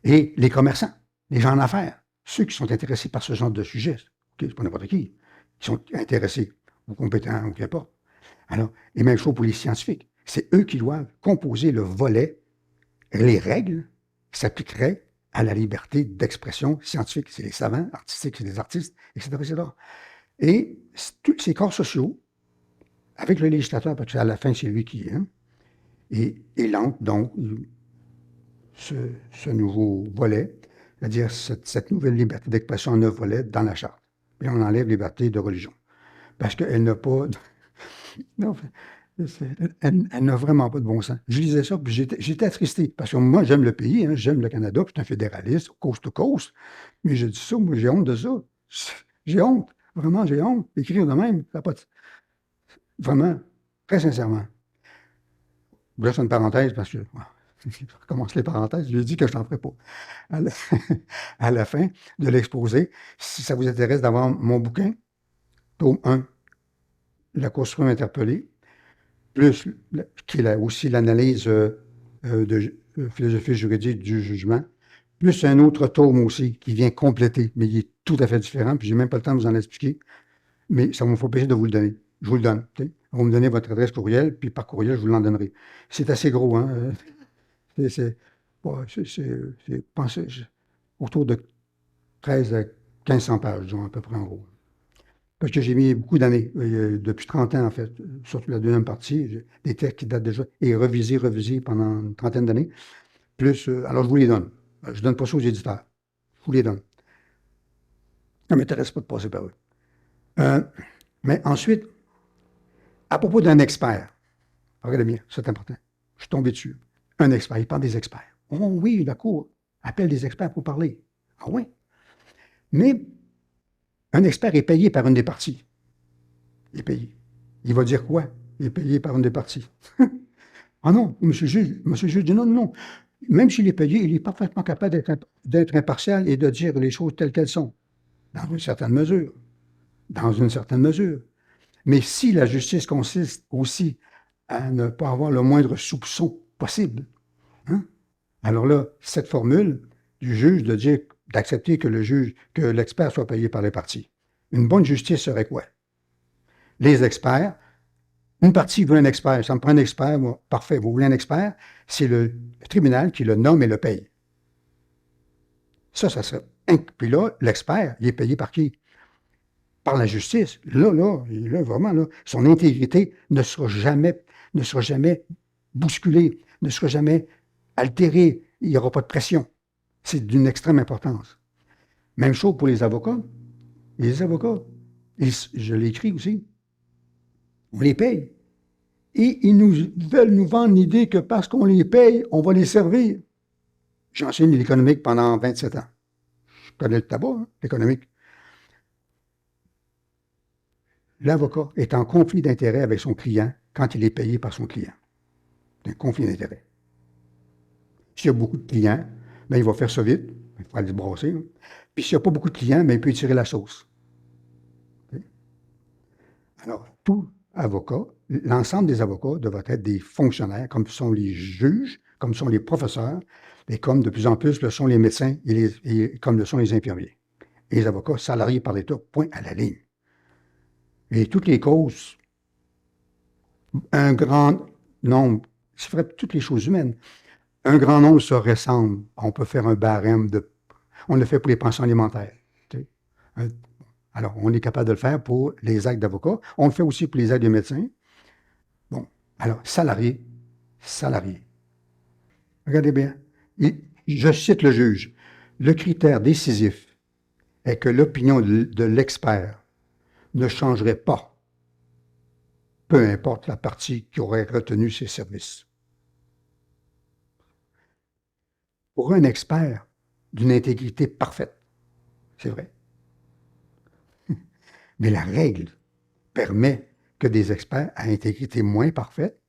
Et les commerçants, les gens d'affaires, ceux qui sont intéressés par ce genre de sujet, c'est pas n'importe qui sont intéressés ou compétents ou qu'importe. Alors, et même chose pour les scientifiques. C'est eux qui doivent composer le volet, les règles qui s'appliqueraient à la liberté d'expression scientifique. C'est les savants, artistiques, c'est les artistes, etc., etc. Et tous ces corps sociaux, avec le législateur, parce qu'à la fin, c'est lui qui et lance donc ce nouveau volet, c'est-à-dire cette nouvelle liberté d'expression en 9 volets dans la charte. Et on enlève liberté de religion. Parce qu'elle n'a pas... Non, elle n'a vraiment pas de bon sens. Je lisais ça, puis j'étais attristé. Parce que moi, j'aime le pays, j'aime le Canada, puis je suis un fédéraliste, coast to coast. Mais j'ai dit ça, moi, j'ai honte de ça. J'ai honte. Vraiment, j'ai honte. Écrire de même, ça n'a pas de... Vraiment, très sincèrement. Je laisse une parenthèse parce que... Je recommence les parenthèses, je lui ai dit que je n'en ferai pas. À la fin de l'exposé, si ça vous intéresse d'avoir mon bouquin, tome 1, La Cour suprême interpellée, plus qui est aussi l'analyse de philosophie juridique du jugement, plus un autre tome aussi qui vient compléter, mais il est tout à fait différent, puis je n'ai même pas le temps de vous en expliquer, mais ça me fait plaisir de vous le donner. Je vous le donne. Vous me donnez votre adresse courriel, puis par courriel, je vous l'en donnerai. C'est assez gros, hein? C'est autour de 13 à 1500 pages, disons, à peu près en gros. Parce que j'ai mis beaucoup d'années, depuis 30 ans en fait, surtout la deuxième partie, des textes qui datent déjà, et revisés pendant une trentaine d'années. Plus, alors je vous les donne. Je ne donne pas ça aux éditeurs. Je vous les donne. Ça ne m'intéresse pas de passer par eux. Mais ensuite, à propos d'un expert, regardez bien, c'est important. Je suis tombé dessus. Un expert, il parle des experts. Oh oui, la Cour appelle des experts pour parler. Ah oui. Mais un expert est payé par une des parties. Il est payé. Il va dire quoi? Il est payé par une des parties. Ah non, monsieur le juge dit non, non. Même s'il est payé, il est parfaitement capable d'être impartial et de dire les choses telles qu'elles sont. Dans une certaine mesure. Dans une certaine mesure. Mais si la justice consiste aussi à ne pas avoir le moindre soupçon possible, alors là, cette formule du juge de dire, d'accepter que l'expert soit payé par les parties. Une bonne justice serait quoi? Les experts, une partie veut un expert, ça me prend un expert, moi, parfait, vous voulez un expert, c'est le tribunal qui le nomme et le paye. Ça serait... Puis là, l'expert, il est payé par qui? Par la justice. Là, vraiment, là, son intégrité ne sera jamais bousculée, ne sera jamais altérée, il n'y aura pas de pression. C'est d'une extrême importance. Même chose pour les avocats. Les avocats, je l'ai écrit aussi, on les paye. Et ils veulent nous vendre l'idée que parce qu'on les paye, on va les servir. J'ai enseigné l'économique pendant 27 ans. Je connais le tabac, l'économique. L'avocat est en conflit d'intérêt avec son client quand il est payé par son client. C'est un conflit d'intérêt. S'il y a beaucoup de clients, bien, il va faire ça vite. Il faut aller se brasser. Hein. Puis s'il n'y a pas beaucoup de clients, ben, il peut étirer la sauce. OK? Alors, tout avocat, l'ensemble des avocats devraient être des fonctionnaires, comme sont les juges, comme sont les professeurs, et comme de plus en plus le sont les médecins et comme le sont les infirmiers. Et les avocats salariés par l'État, point à la ligne. Et toutes les causes, un grand nombre, c'est vrai pour toutes les choses humaines, un grand nombre se ressemblent. On peut faire un barème de... On le fait pour les pensions alimentaires. Tu sais. Alors, on est capable de le faire pour les actes d'avocat. On le fait aussi pour les actes de médecins. Bon, alors, salarié, salarié. Regardez bien. Je cite le juge. Le critère décisif est que l'opinion de l'expert ne changerait pas, peu importe la partie qui aurait retenu ses services. Pour un expert d'une intégrité parfaite, c'est vrai. Mais la règle permet que des experts à intégrité moins parfaite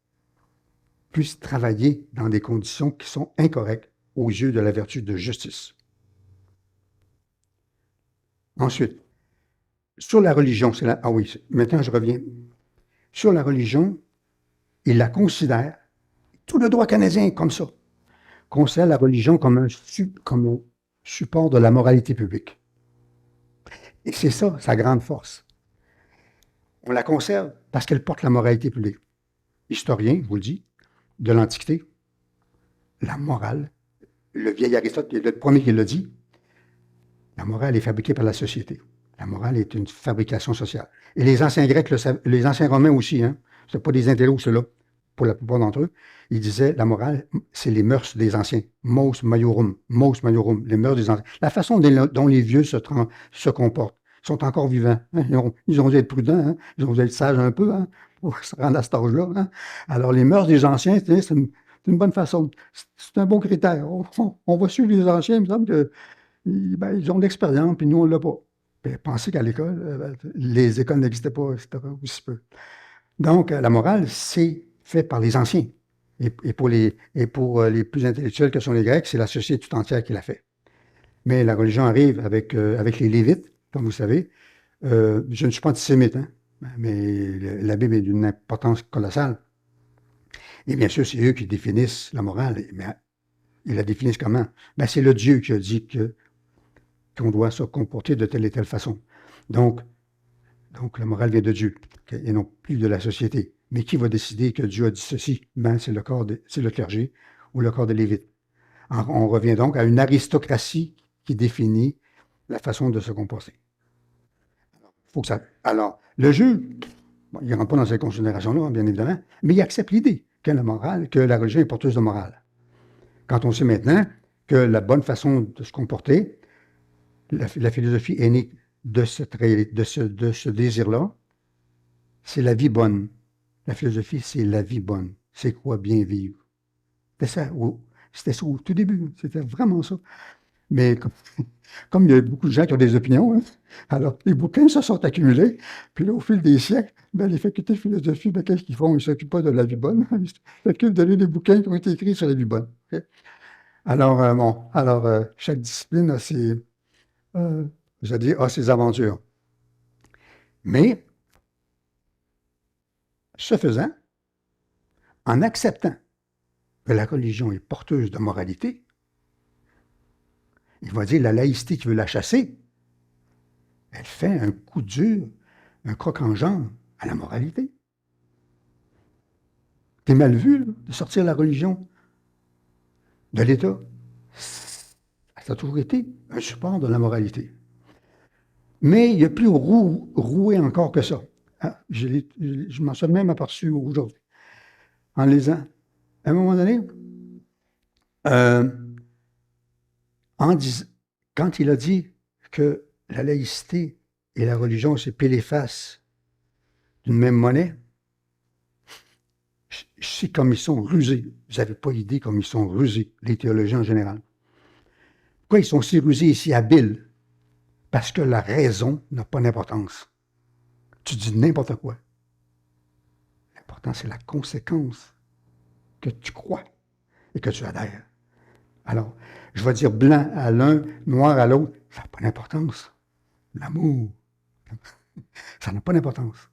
puissent travailler dans des conditions qui sont incorrectes aux yeux de la vertu de justice. Ensuite, sur la religion, ah oui, maintenant je reviens. Sur la religion, il la considère, tout le droit canadien comme ça, considère la religion comme un support de la moralité publique. Et c'est ça, sa grande force. On la conserve parce qu'elle porte la moralité publique. Historien, je vous le dis, de l'Antiquité, la morale, le vieil Aristote, le premier qui l'a dit, la morale est fabriquée par la société. La morale est une fabrication sociale. Et les anciens Grecs, les anciens Romains aussi, hein, ce pas des intellos, ceux-là, pour la plupart d'entre eux, ils disaient la morale, c'est les mœurs des anciens. Mos maiorum, les mœurs des anciens. La façon dont les vieux se comportent. Ils sont encore vivants. Hein, ils ont dû être prudents, hein, ils ont dû être sages un peu hein, pour se rendre à cet âge-là. Hein. Alors, les mœurs des anciens, c'est une bonne façon. C'est un bon critère. On va suivre les anciens, il me semble que ils ont de l'expérience, puis nous, on ne l'a pas. Puis, pensez qu'à l'école, les écoles n'existaient pas, etc., aussi peu. Donc, la morale, c'est fait par les anciens. Et pour les plus intellectuels que sont les Grecs, c'est la société tout entière qui l'a fait. Mais la religion arrive avec les Lévites, comme vous savez. Je ne suis pas antisémite, hein, mais la Bible est d'une importance colossale. Et bien sûr, c'est eux qui définissent la morale. Mais ils la définissent comment? Ben, c'est le Dieu qui a dit qu'on doit se comporter de telle et telle façon. Donc la morale vient de Dieu, et non plus de la société. Mais qui va décider que Dieu a dit ceci? Ben, c'est le clergé ou le corps de Lévite. On revient donc à une aristocratie qui définit la façon de se comporter. Alors, le juge, bon, il ne rentre pas dans ces considérations-là, bien évidemment, mais il accepte l'idée que la religion est porteuse de morale. Quand on sait maintenant que la bonne façon de se comporter, la philosophie est née de ce désir-là, c'est la vie bonne. La philosophie, c'est la vie bonne. C'est quoi bien vivre? C'était ça au tout début. C'était vraiment ça. Mais comme il y a beaucoup de gens qui ont des opinions, hein, alors les bouquins se sont accumulés. Puis là, au fil des siècles, les facultés de philosophie, qu'est-ce qu'ils font? Ils ne s'occupent pas de la vie bonne. Ils s'occupent de lire des bouquins qui ont été écrits sur la vie bonne. Okay? Alors, chaque discipline a ses aventures. Mais, ce faisant, en acceptant que la religion est porteuse de moralité, il va dire la laïcité qui veut la chasser, elle fait un coup dur, un croc en jambe à la moralité. C'est mal vu là, de sortir la religion de l'État. Ça a toujours été un support de la moralité. Mais il y a plus roué encore que ça. Ah, je m'en suis même aperçu aujourd'hui. En lisant, à un moment donné, quand il a dit que la laïcité et la religion, c'est pile et face d'une même monnaie, je sais comme ils sont rusés. Vous n'avez pas idée comme ils sont rusés, les théologiens en général. Pourquoi ils sont si rusés et si habiles? Parce que la raison n'a pas d'importance. Tu dis n'importe quoi. L'important, c'est la conséquence que tu crois et que tu adhères. Alors, Je vais dire blanc à l'un, noir à l'autre. Ça n'a pas d'importance. L'amour, ça n'a pas d'importance.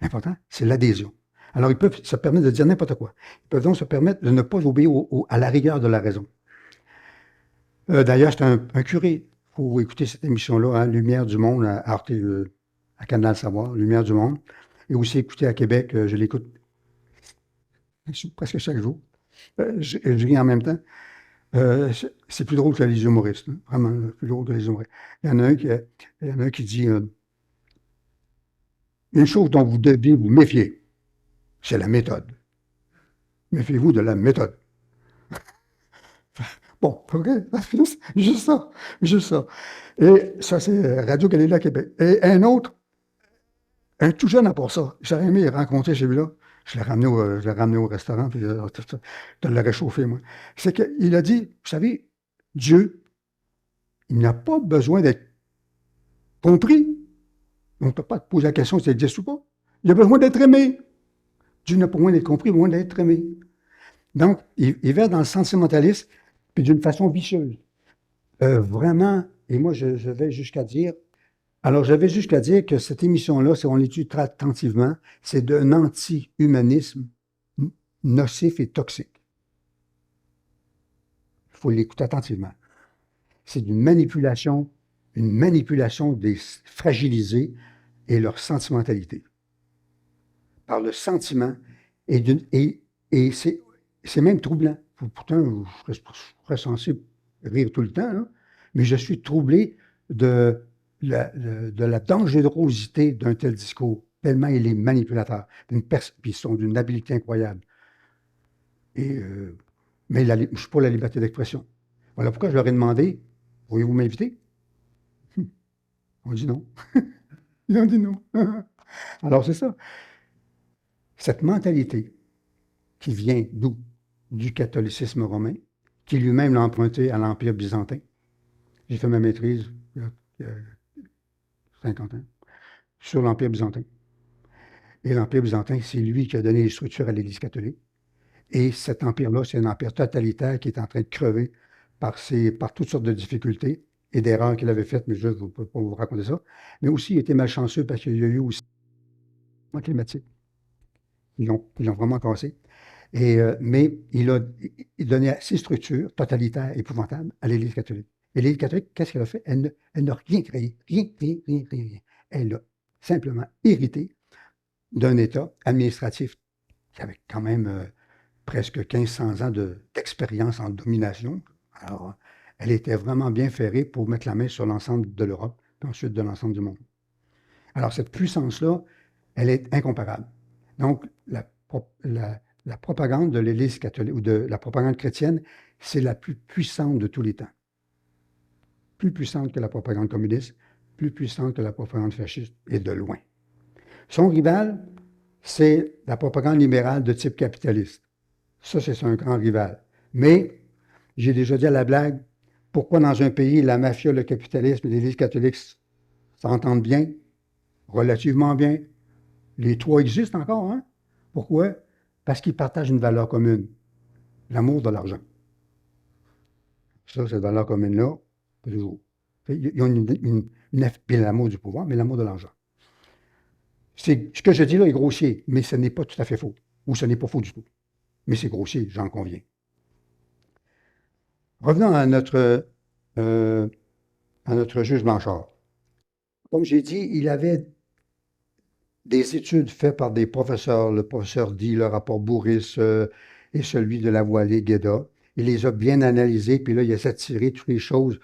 L'important, c'est l'adhésion. Alors, ils peuvent se permettre de dire n'importe quoi. Ils peuvent donc se permettre de ne pas obéir à la rigueur de la raison. D'ailleurs, c'est un curé. Il faut écouter cette émission-là, hein, Lumière du monde, à Arte, à Canal Savoir, Lumière du monde. Et aussi écouter à Québec, je l'écoute presque chaque jour. Je ris en même temps. C'est plus drôle que les humoristes, hein, vraiment plus drôle que les humoristes. Il y en a un qui dit une chose dont vous devez vous méfier, c'est la méthode. Méfiez-vous de la méthode. Bon, OK, juste ça, juste ça. Et ça, c'est Radio-Canada Québec. Et un autre, un tout jeune à part ça, j'aurais aimé rencontrer celui-là. Je l'ai ramené au restaurant, puis je l'ai réchauffé, moi. C'est qu'il a dit, vous savez, Dieu, il n'a pas besoin d'être compris. On ne peut pas te poser la question s'il existe ou pas. Il a besoin d'être aimé. Dieu n'a pas besoin d'être compris, il a besoin d'être aimé. Donc, il va dans le sentimentalisme, puis d'une façon vicieuse. Vraiment, et moi, je vais jusqu'à dire, alors je vais jusqu'à dire que cette émission-là, si on l'étudie très attentivement, c'est d'un anti-humanisme nocif et toxique. Il faut l'écouter attentivement. C'est une manipulation des fragilisés et leur sentimentalité. Par le sentiment, et c'est même troublant. Pourtant, je serais censé rire tout le temps, là, mais je suis troublé de la dangerosité d'un tel discours, tellement il est manipulateur, puis ils sont d'une habileté incroyable. Mais je ne suis pas la liberté d'expression. Voilà pourquoi je leur ai demandé, pourriez-vous m'inviter? On dit non. Ils ont dit non. Alors c'est ça. Cette mentalité qui vient d'où? Du catholicisme romain, qui lui-même l'a emprunté à l'Empire byzantin. J'ai fait ma maîtrise il y a 50 ans sur l'Empire byzantin. Et l'Empire byzantin, c'est lui qui a donné les structures à l'Église catholique. Et cet empire-là, c'est un empire totalitaire qui est en train de crever par toutes sortes de difficultés et d'erreurs qu'il avait faites, mais je ne peux pas vous raconter ça. Mais aussi, il était malchanceux parce qu'il y a eu aussi le climatique. Ils l'ont vraiment cassé. Mais il donnait ces structures totalitaires, épouvantables, à l'Église catholique. Et l'Église catholique, qu'est-ce qu'elle a fait? Elle n'a rien créé. Rien, rien, rien, rien, rien. Elle a simplement hérité d'un État administratif qui avait quand même presque 1500 ans d'expérience en domination. Alors, elle était vraiment bien ferrée pour mettre la main sur l'ensemble de l'Europe, puis ensuite de l'ensemble du monde. Alors, cette puissance-là, elle est incomparable. Donc, la propagande de l'Église catholique ou de la propagande chrétienne, c'est la plus puissante de tous les temps. Plus puissante que la propagande communiste, plus puissante que la propagande fasciste, et de loin. Son rival, c'est la propagande libérale de type capitaliste. Ça, c'est un grand rival. Mais, j'ai déjà dit à la blague, pourquoi dans un pays, la mafia, le capitalisme et l'Église catholique s'entendent bien, relativement bien? Les trois existent encore, hein? Pourquoi? Parce qu'ils partagent une valeur commune, l'amour de l'argent. Ça, cette valeur commune-là, toujours. Ils ont puis l'amour du pouvoir, mais l'amour de l'argent. Ce que je dis là est grossier, mais ce n'est pas tout à fait faux. Ou ce n'est pas faux du tout. Mais c'est grossier, j'en conviens. Revenons à notre juge Blanchard. Comme j'ai dit, il avait des études faites par des professeurs, le professeur Di, le rapport Bourris et celui de Lavoie-Guéda. Il les a bien analysés, puis là, il a s'attiré toutes les choses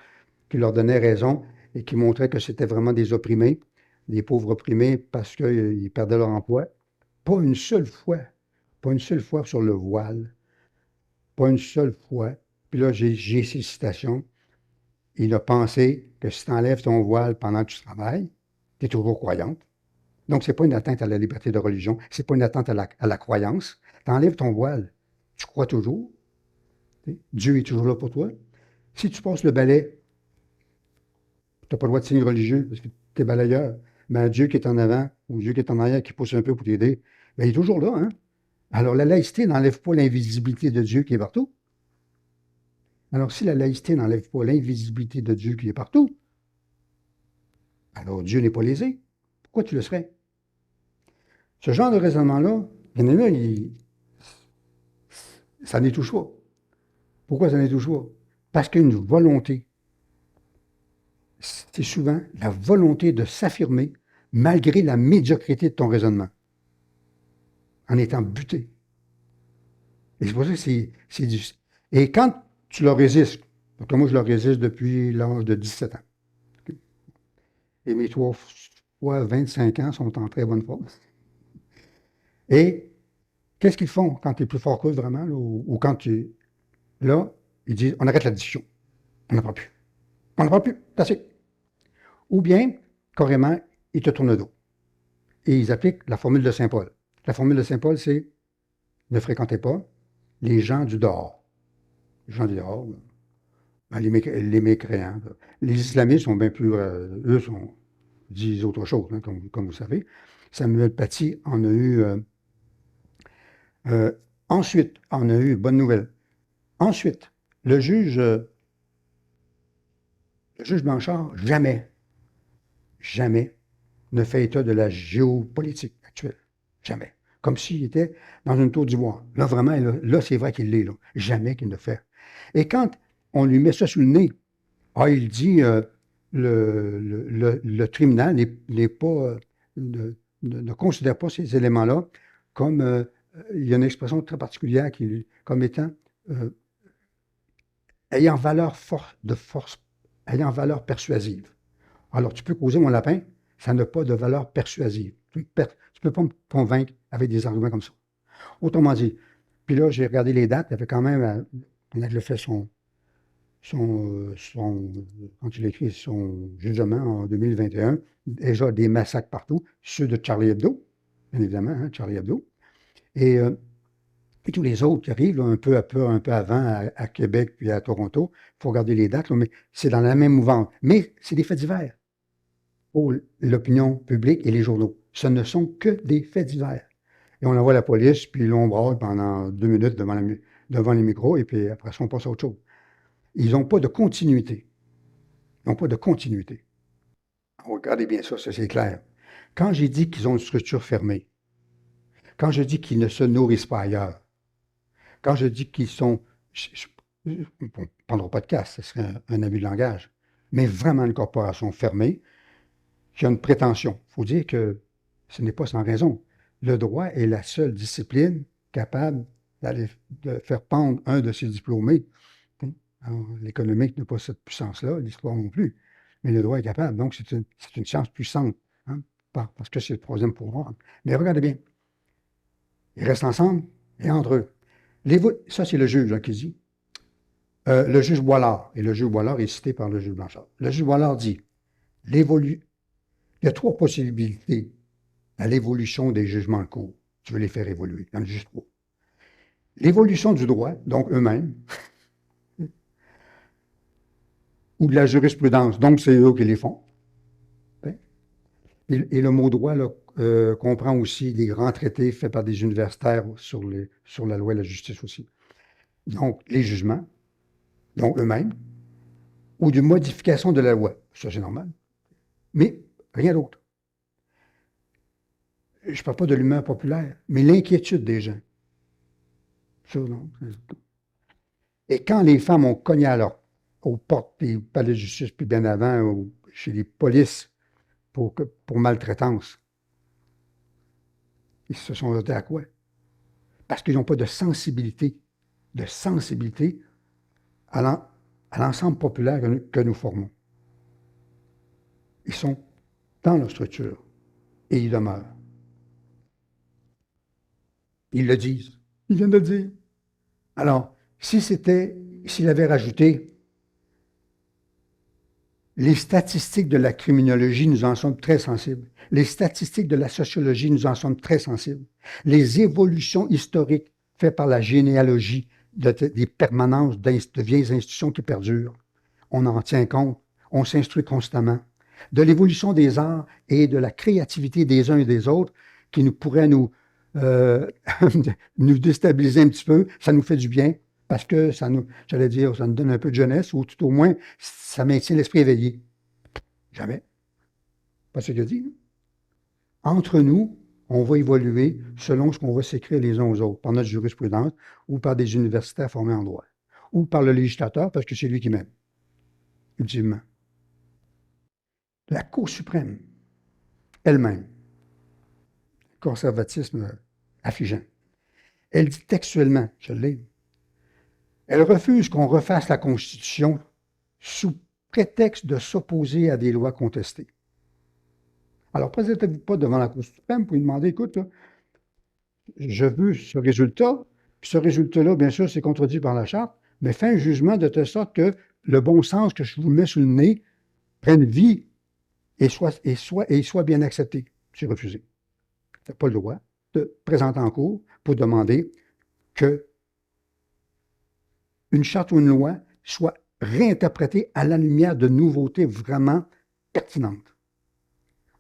qui leur donnaient raison et qui montraient que c'était vraiment des opprimés, des pauvres opprimés parce qu'ils perdaient leur emploi. Pas une seule fois sur le voile, pas une seule fois. Puis là, j'ai ces citations. Il a pensé que si tu enlèves ton voile pendant que tu travailles, tu es toujours croyante. Donc, ce n'est pas une atteinte à la liberté de religion, ce n'est pas une atteinte à la croyance. Tu enlèves ton voile, tu crois toujours. Dieu est toujours là pour toi. Si tu passes le balai, tu n'as pas le droit de signe religieux parce que tu es balayeur. Mais Dieu qui est en avant ou Dieu qui est en arrière qui pousse un peu pour t'aider, bien, il est toujours là. Hein? Alors, la laïcité n'enlève pas l'invisibilité de Dieu qui est partout. Alors, si la laïcité n'enlève pas l'invisibilité de Dieu qui est partout, alors Dieu n'est pas lésé. Pourquoi tu le serais? Ce genre de raisonnement-là, bien évidemment, ça n'y touche pas. Pourquoi ça n'y touche pas? Parce qu'il y a une volonté. C'est souvent la volonté de s'affirmer malgré la médiocrité de ton raisonnement, en étant buté. Et c'est pour ça que c'est difficile. Et quand tu le résistes, donc moi je le résiste depuis l'âge de 17 ans. Et mes 3 fois 25 ans sont en très bonne forme. Et qu'est-ce qu'ils font quand tu es plus fort qu'eux vraiment, là, ou quand tu... Là, ils disent, on arrête la discussion. On n'en parle plus. On n'en parle plus. C'est assez. Ou bien, carrément, ils te tournent le dos. Et ils appliquent la formule de Saint-Paul. La formule de Saint-Paul, c'est ne fréquentez pas les gens du dehors. Les gens du dehors, ben, les mécréants. Les islamistes sont bien plus... eux disent autre chose, hein, comme vous savez. Samuel Paty en a eu... ensuite, on a eu, bonne nouvelle, ensuite, le juge Blanchard, jamais ne fait état de la géopolitique actuelle. Jamais. Comme s'il était dans une tour d'ivoire. Là, vraiment, là c'est vrai qu'il l'est. Là. Jamais qu'il ne fait. Et quand on lui met ça sous le nez, il dit le tribunal n'est pas, ne considère pas ces éléments-là comme, il y a une expression très particulière comme étant ayant valeur ayant valeur persuasive. Alors, tu peux causer mon lapin, ça n'a pas de valeur persuasive. Tu ne peux pas me convaincre avec des arguments comme ça. Autrement dit, puis là, j'ai regardé les dates, il y avait quand même, on a fait quand il a écrit son jugement en 2021, déjà des massacres partout, ceux de Charlie Hebdo, bien évidemment, hein, Charlie Hebdo, et tous les autres qui arrivent là, un peu avant à Québec puis à Toronto. Il faut regarder les dates, là, mais c'est dans la même mouvance. Mais c'est des faits divers pour l'opinion publique et les journaux. Ce ne sont que des faits divers. Et on envoie la police, puis l'on braille pendant 2 minutes devant les micros, et puis après ça, on passe à autre chose. Ils n'ont pas de continuité. Ils n'ont pas de continuité. Regardez bien ça, c'est clair. Quand j'ai dit qu'ils ont une structure fermée, quand je dis qu'ils ne se nourrissent pas ailleurs, quand je dis qu'ils sont... On ne prendra pas de casse, ce serait un abus de langage, mais vraiment une corporation fermée qui a une prétention. Il faut dire que ce n'est pas sans raison. Le droit est la seule discipline capable de faire pendre un de ses diplômés. L'économique n'a pas cette puissance-là, l'histoire non plus, mais le droit est capable. Donc, c'est une science puissante, hein, parce que c'est le troisième pouvoir. Mais regardez bien, ils restent ensemble et entre eux. Ça, c'est le juge qui dit. Le juge Boilard, et le juge Boilard est cité par le juge Blanchard. Le juge Boilard dit, il y a 3 possibilités à l'évolution des jugements en cours. Tu veux les faire évoluer. Il y en a juste 3. L'évolution du droit, donc eux-mêmes, ou de la jurisprudence, donc c'est eux qui les font. Et le mot droit là, comprend aussi des grands traités faits par des universitaires sur la loi et la justice aussi. Donc, les jugements, donc eux-mêmes, ou de modification de la loi. Ça, c'est normal. Mais rien d'autre. Je ne parle pas de l'humeur populaire, mais l'inquiétude des gens. Ça, non. Et quand les femmes ont cogné aux portes des palais de justice, puis bien avant, chez les polices, pour maltraitance, ils se sont heurtés à quoi? Parce qu'ils n'ont pas de sensibilité à l'ensemble populaire que nous formons. Ils sont dans leur structure et ils demeurent. Ils le disent. Ils viennent de le dire. Alors, s'il avait rajouté les statistiques de la criminologie nous en sont très sensibles. Les statistiques de la sociologie nous en sont très sensibles. Les évolutions historiques faites par la généalogie des permanences de vieilles institutions qui perdurent, on en tient compte, on s'instruit constamment. De l'évolution des arts et de la créativité des uns et des autres qui pourrait nous déstabiliser un petit peu, ça nous fait du bien parce que ça nous, j'allais dire, ça nous donne un peu de jeunesse, ou tout au moins, ça maintient l'esprit éveillé. Jamais. Pas ce qu'il a dit. Hein. Entre nous, on va évoluer selon ce qu'on va s'écrire les uns aux autres, par notre jurisprudence, ou par des universitaires formés en droit, ou par le législateur, parce que c'est lui qui mène, ultimement. La Cour suprême, elle-même, conservatisme affligeant, elle dit textuellement, je l'ai, elle refuse qu'on refasse la Constitution sous prétexte de s'opposer à des lois contestées. Alors, présentez-vous pas devant la Cour suprême pour lui demander, écoute, là, je veux ce résultat, puis ce résultat-là, bien sûr, c'est contredit par la Charte, mais fais un jugement de telle sorte que le bon sens que je vous mets sous le nez prenne vie et soit bien accepté. C'est refusé. Tu n'as pas le droit de présenter en cours pour demander que une charte ou une loi soit réinterprétée à la lumière de nouveautés vraiment pertinentes.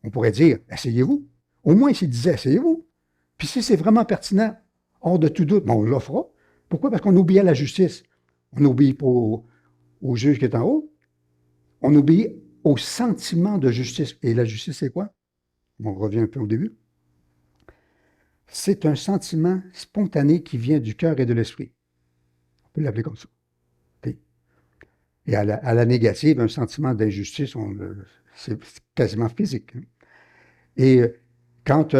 On pourrait dire, essayez-vous. Au moins, s'il disait, essayez-vous. Puis si c'est vraiment pertinent, hors de tout doute, on le fera. Pourquoi? Parce qu'on obéit à la justice. On n'obéit pas au juge qui est en haut. On obéit au sentiment de justice. Et la justice, c'est quoi? On revient un peu au début. C'est un sentiment spontané qui vient du cœur et de l'esprit. On peut l'appeler comme ça. Et à la négative, un sentiment d'injustice, c'est quasiment physique. Hein. Et quand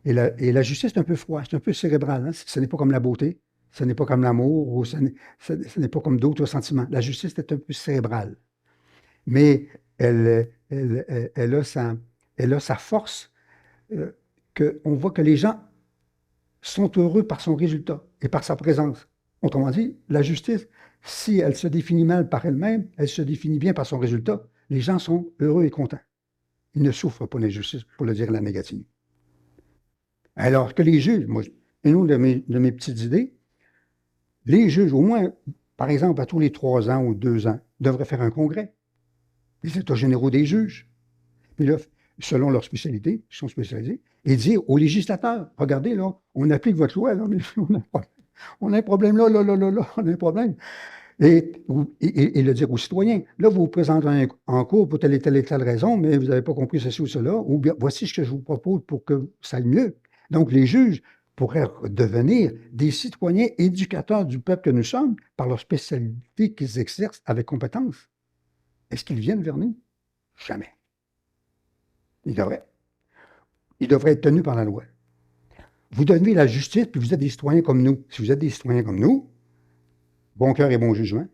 et la justice, c'est un peu froid, c'est un peu cérébral. Hein? Ce n'est pas comme la beauté, ce n'est pas comme l'amour, ou ce n'est pas comme d'autres sentiments. La justice est un peu cérébrale. Mais elle a sa force, qu'on voit que les gens sont heureux par son résultat et par sa présence. Autrement dit, la justice, si elle se définit mal par elle-même, elle se définit bien par son résultat. Les gens sont heureux et contents. Ils ne souffrent pas d'injustice, pour le dire à la négative. Alors que les juges, moi, une autre de mes petites idées, les juges, au moins, par exemple, à tous les 3 ans ou 2 ans, devraient faire un congrès. Les états généraux des juges. Puis là, selon leur spécialité, ils sont spécialisés, et dire aux législateurs, regardez, là, on applique votre loi, là, mais on a un problème là, on a un problème. Et le dire aux citoyens, là, vous vous présentez en cours pour telle et telle raison, mais vous n'avez pas compris ceci ou cela, ou bien voici ce que je vous propose pour que ça aille mieux. Donc, les juges pourraient devenir des citoyens éducateurs du peuple que nous sommes par leur spécialité qu'ils exercent avec compétence. Est-ce qu'ils viennent vers nous? Jamais. Ils devraient. Ils devraient être tenus par la loi. Vous donnez la justice, puis vous êtes des citoyens comme nous. Si vous êtes des citoyens comme nous, bon cœur et bon jugement,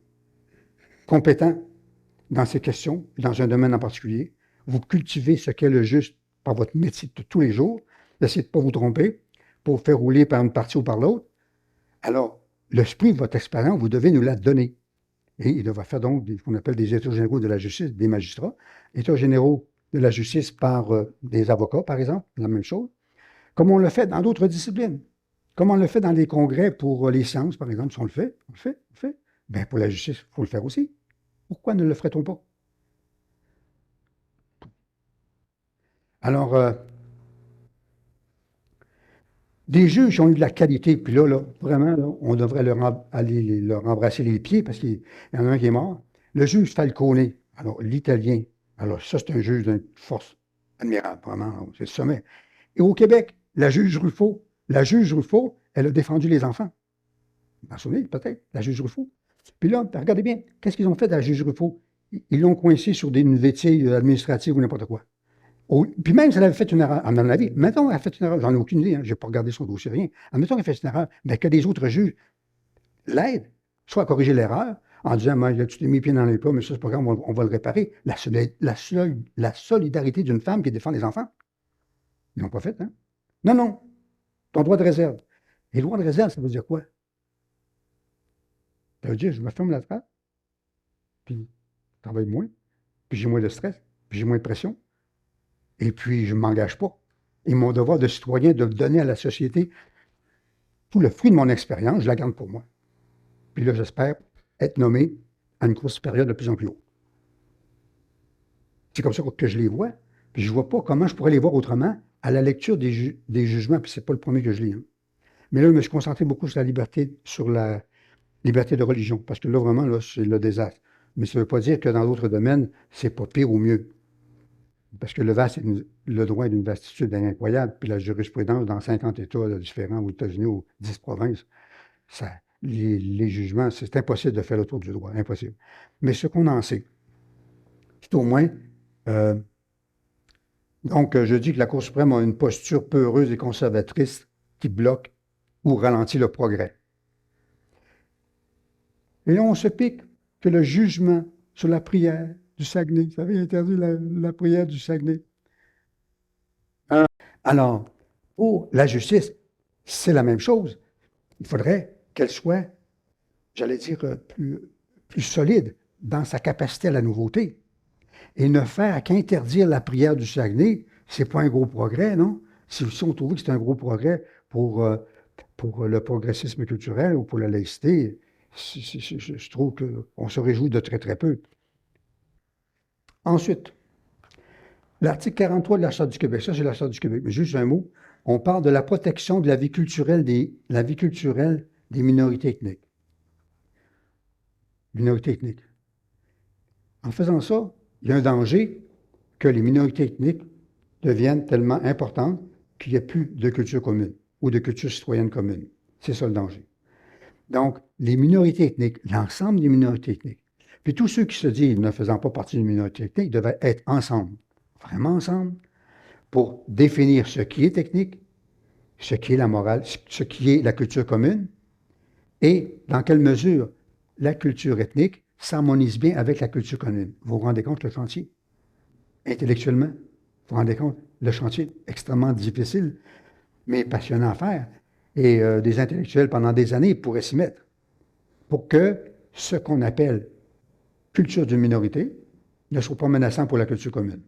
compétents dans ces questions, dans un domaine en particulier, vous cultivez ce qu'est le juste par votre métier de tous les jours, n'essayez de ne pas vous tromper pour faire rouler par une partie ou par l'autre. Alors, l'esprit de votre expérience, vous devez nous la donner. Et il devra faire donc ce qu'on appelle des états généraux de la justice, des magistrats, états généraux de la justice par des avocats, par exemple, la même chose, comme on le fait dans d'autres disciplines. Comme on le fait dans les congrès pour les sciences, par exemple, si on le fait, bien, pour la justice, il faut le faire aussi. Pourquoi ne le ferait-on pas? Alors, des juges qui ont eu de la qualité, puis là vraiment, là, on devrait aller leur embrasser les pieds parce qu'il y en a un qui est mort. Le juge Falcone, alors l'Italien, alors ça, c'est un juge d'une force admirable, vraiment, c'est le sommet. Et au Québec, la juge Ruffo, elle a défendu les enfants. Vous vous souvenez, peut-être, la juge Ruffo. Puis là, regardez bien, qu'est-ce qu'ils ont fait de la juge Ruffo? Ils l'ont coincé sur une vétille administrative ou n'importe quoi. Puis même si elle avait fait une erreur, à mon avis, mettons qu'elle a fait une erreur, j'en ai aucune idée, hein, je n'ai pas regardé son dossier, rien. Admettons qu'elle a fait une erreur, mais que des autres juges l'aident, soit à corriger l'erreur, en disant, moi, tu t'es mis les pieds dans les plats, mais ça, c'est pas grave, on va le réparer. La solidarité d'une femme qui défend les enfants. Ils l'ont pas fait, hein? Non, non, ton droit de réserve. Et le droit de réserve, ça veut dire quoi? Ça veut dire, je me ferme la trappe, puis je travaille moins, puis j'ai moins de stress, puis j'ai moins de pression, et puis je ne m'engage pas. Et mon devoir de citoyen de donner à la société tout le fruit de mon expérience, je la garde pour moi. Puis là, j'espère être nommé à une cour supérieure de plus en plus haut. C'est comme ça que je les vois. Puis je ne vois pas comment je pourrais les voir autrement à la lecture des jugements, puis ce n'est pas le premier que je lis. Hein. Mais là, je me suis concentré beaucoup sur la liberté, sur la Liberté de religion, parce que là, vraiment, là, c'est le désastre. Mais ça ne veut pas dire que dans d'autres domaines, c'est pas pire ou mieux. Parce que le droit est d'une vastitude incroyable, puis la jurisprudence dans 50 États là, différents, aux États-Unis, ou 10 provinces, ça, les jugements, c'est impossible de faire le tour du droit, impossible. Mais ce qu'on en sait, c'est au moins, euh, donc je dis que la Cour suprême a une posture peureuse et conservatrice qui bloque ou ralentit le progrès. Et là, on se pique que le jugement sur la prière du Saguenay, vous savez, interdit la prière du Saguenay. Alors, pour la justice, c'est la même chose. Il faudrait qu'elle soit, j'allais dire, plus solide dans sa capacité à la nouveauté. Et ne faire qu'interdire la prière du Saguenay, c'est pas un gros progrès, non? Si on trouvait que c'est un gros progrès pour le progressisme culturel ou pour la laïcité, je trouve qu'on se réjouit de très, très peu. Ensuite, l'article 43 de la Charte du Québec, ça c'est la Charte du Québec, mais juste un mot, on parle de la protection de la vie culturelle des minorités ethniques. Minorités ethniques. En faisant ça, il y a un danger que les minorités ethniques deviennent tellement importantes qu'il n'y ait plus de culture commune ou de culture citoyenne commune. C'est ça le danger. Donc, les minorités ethniques, l'ensemble des minorités ethniques, puis tous ceux qui se disent ne faisant pas partie d'une minorité ethnique devaient être ensemble, vraiment ensemble, pour définir ce qui est technique, ce qui est la morale, ce qui est la culture commune, et dans quelle mesure la culture ethnique s'harmonise bien avec la culture commune. Vous vous rendez compte le chantier? Intellectuellement, vous vous rendez compte? Le chantier extrêmement difficile, mais passionnant à faire. Et des intellectuels, pendant des années, pourraient s'y mettre pour que ce qu'on appelle culture d'une minorité ne soit pas menaçant pour la culture commune.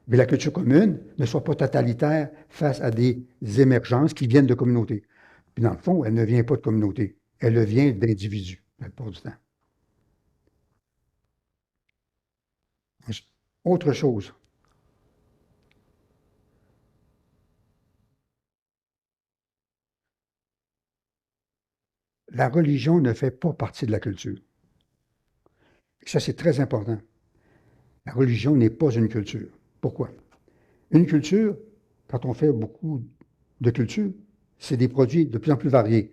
Mais la culture commune ne soit pas totalitaire face à des émergences qui viennent de communautés. Puis dans le fond, elle ne vient pas de communautés, elle vient d'individus, la plupart du temps. Autre chose, la religion ne fait pas partie de la culture. Et ça, c'est très important. La religion n'est pas une culture. Pourquoi? Une culture, quand on fait beaucoup de culture, c'est des produits de plus en plus variés.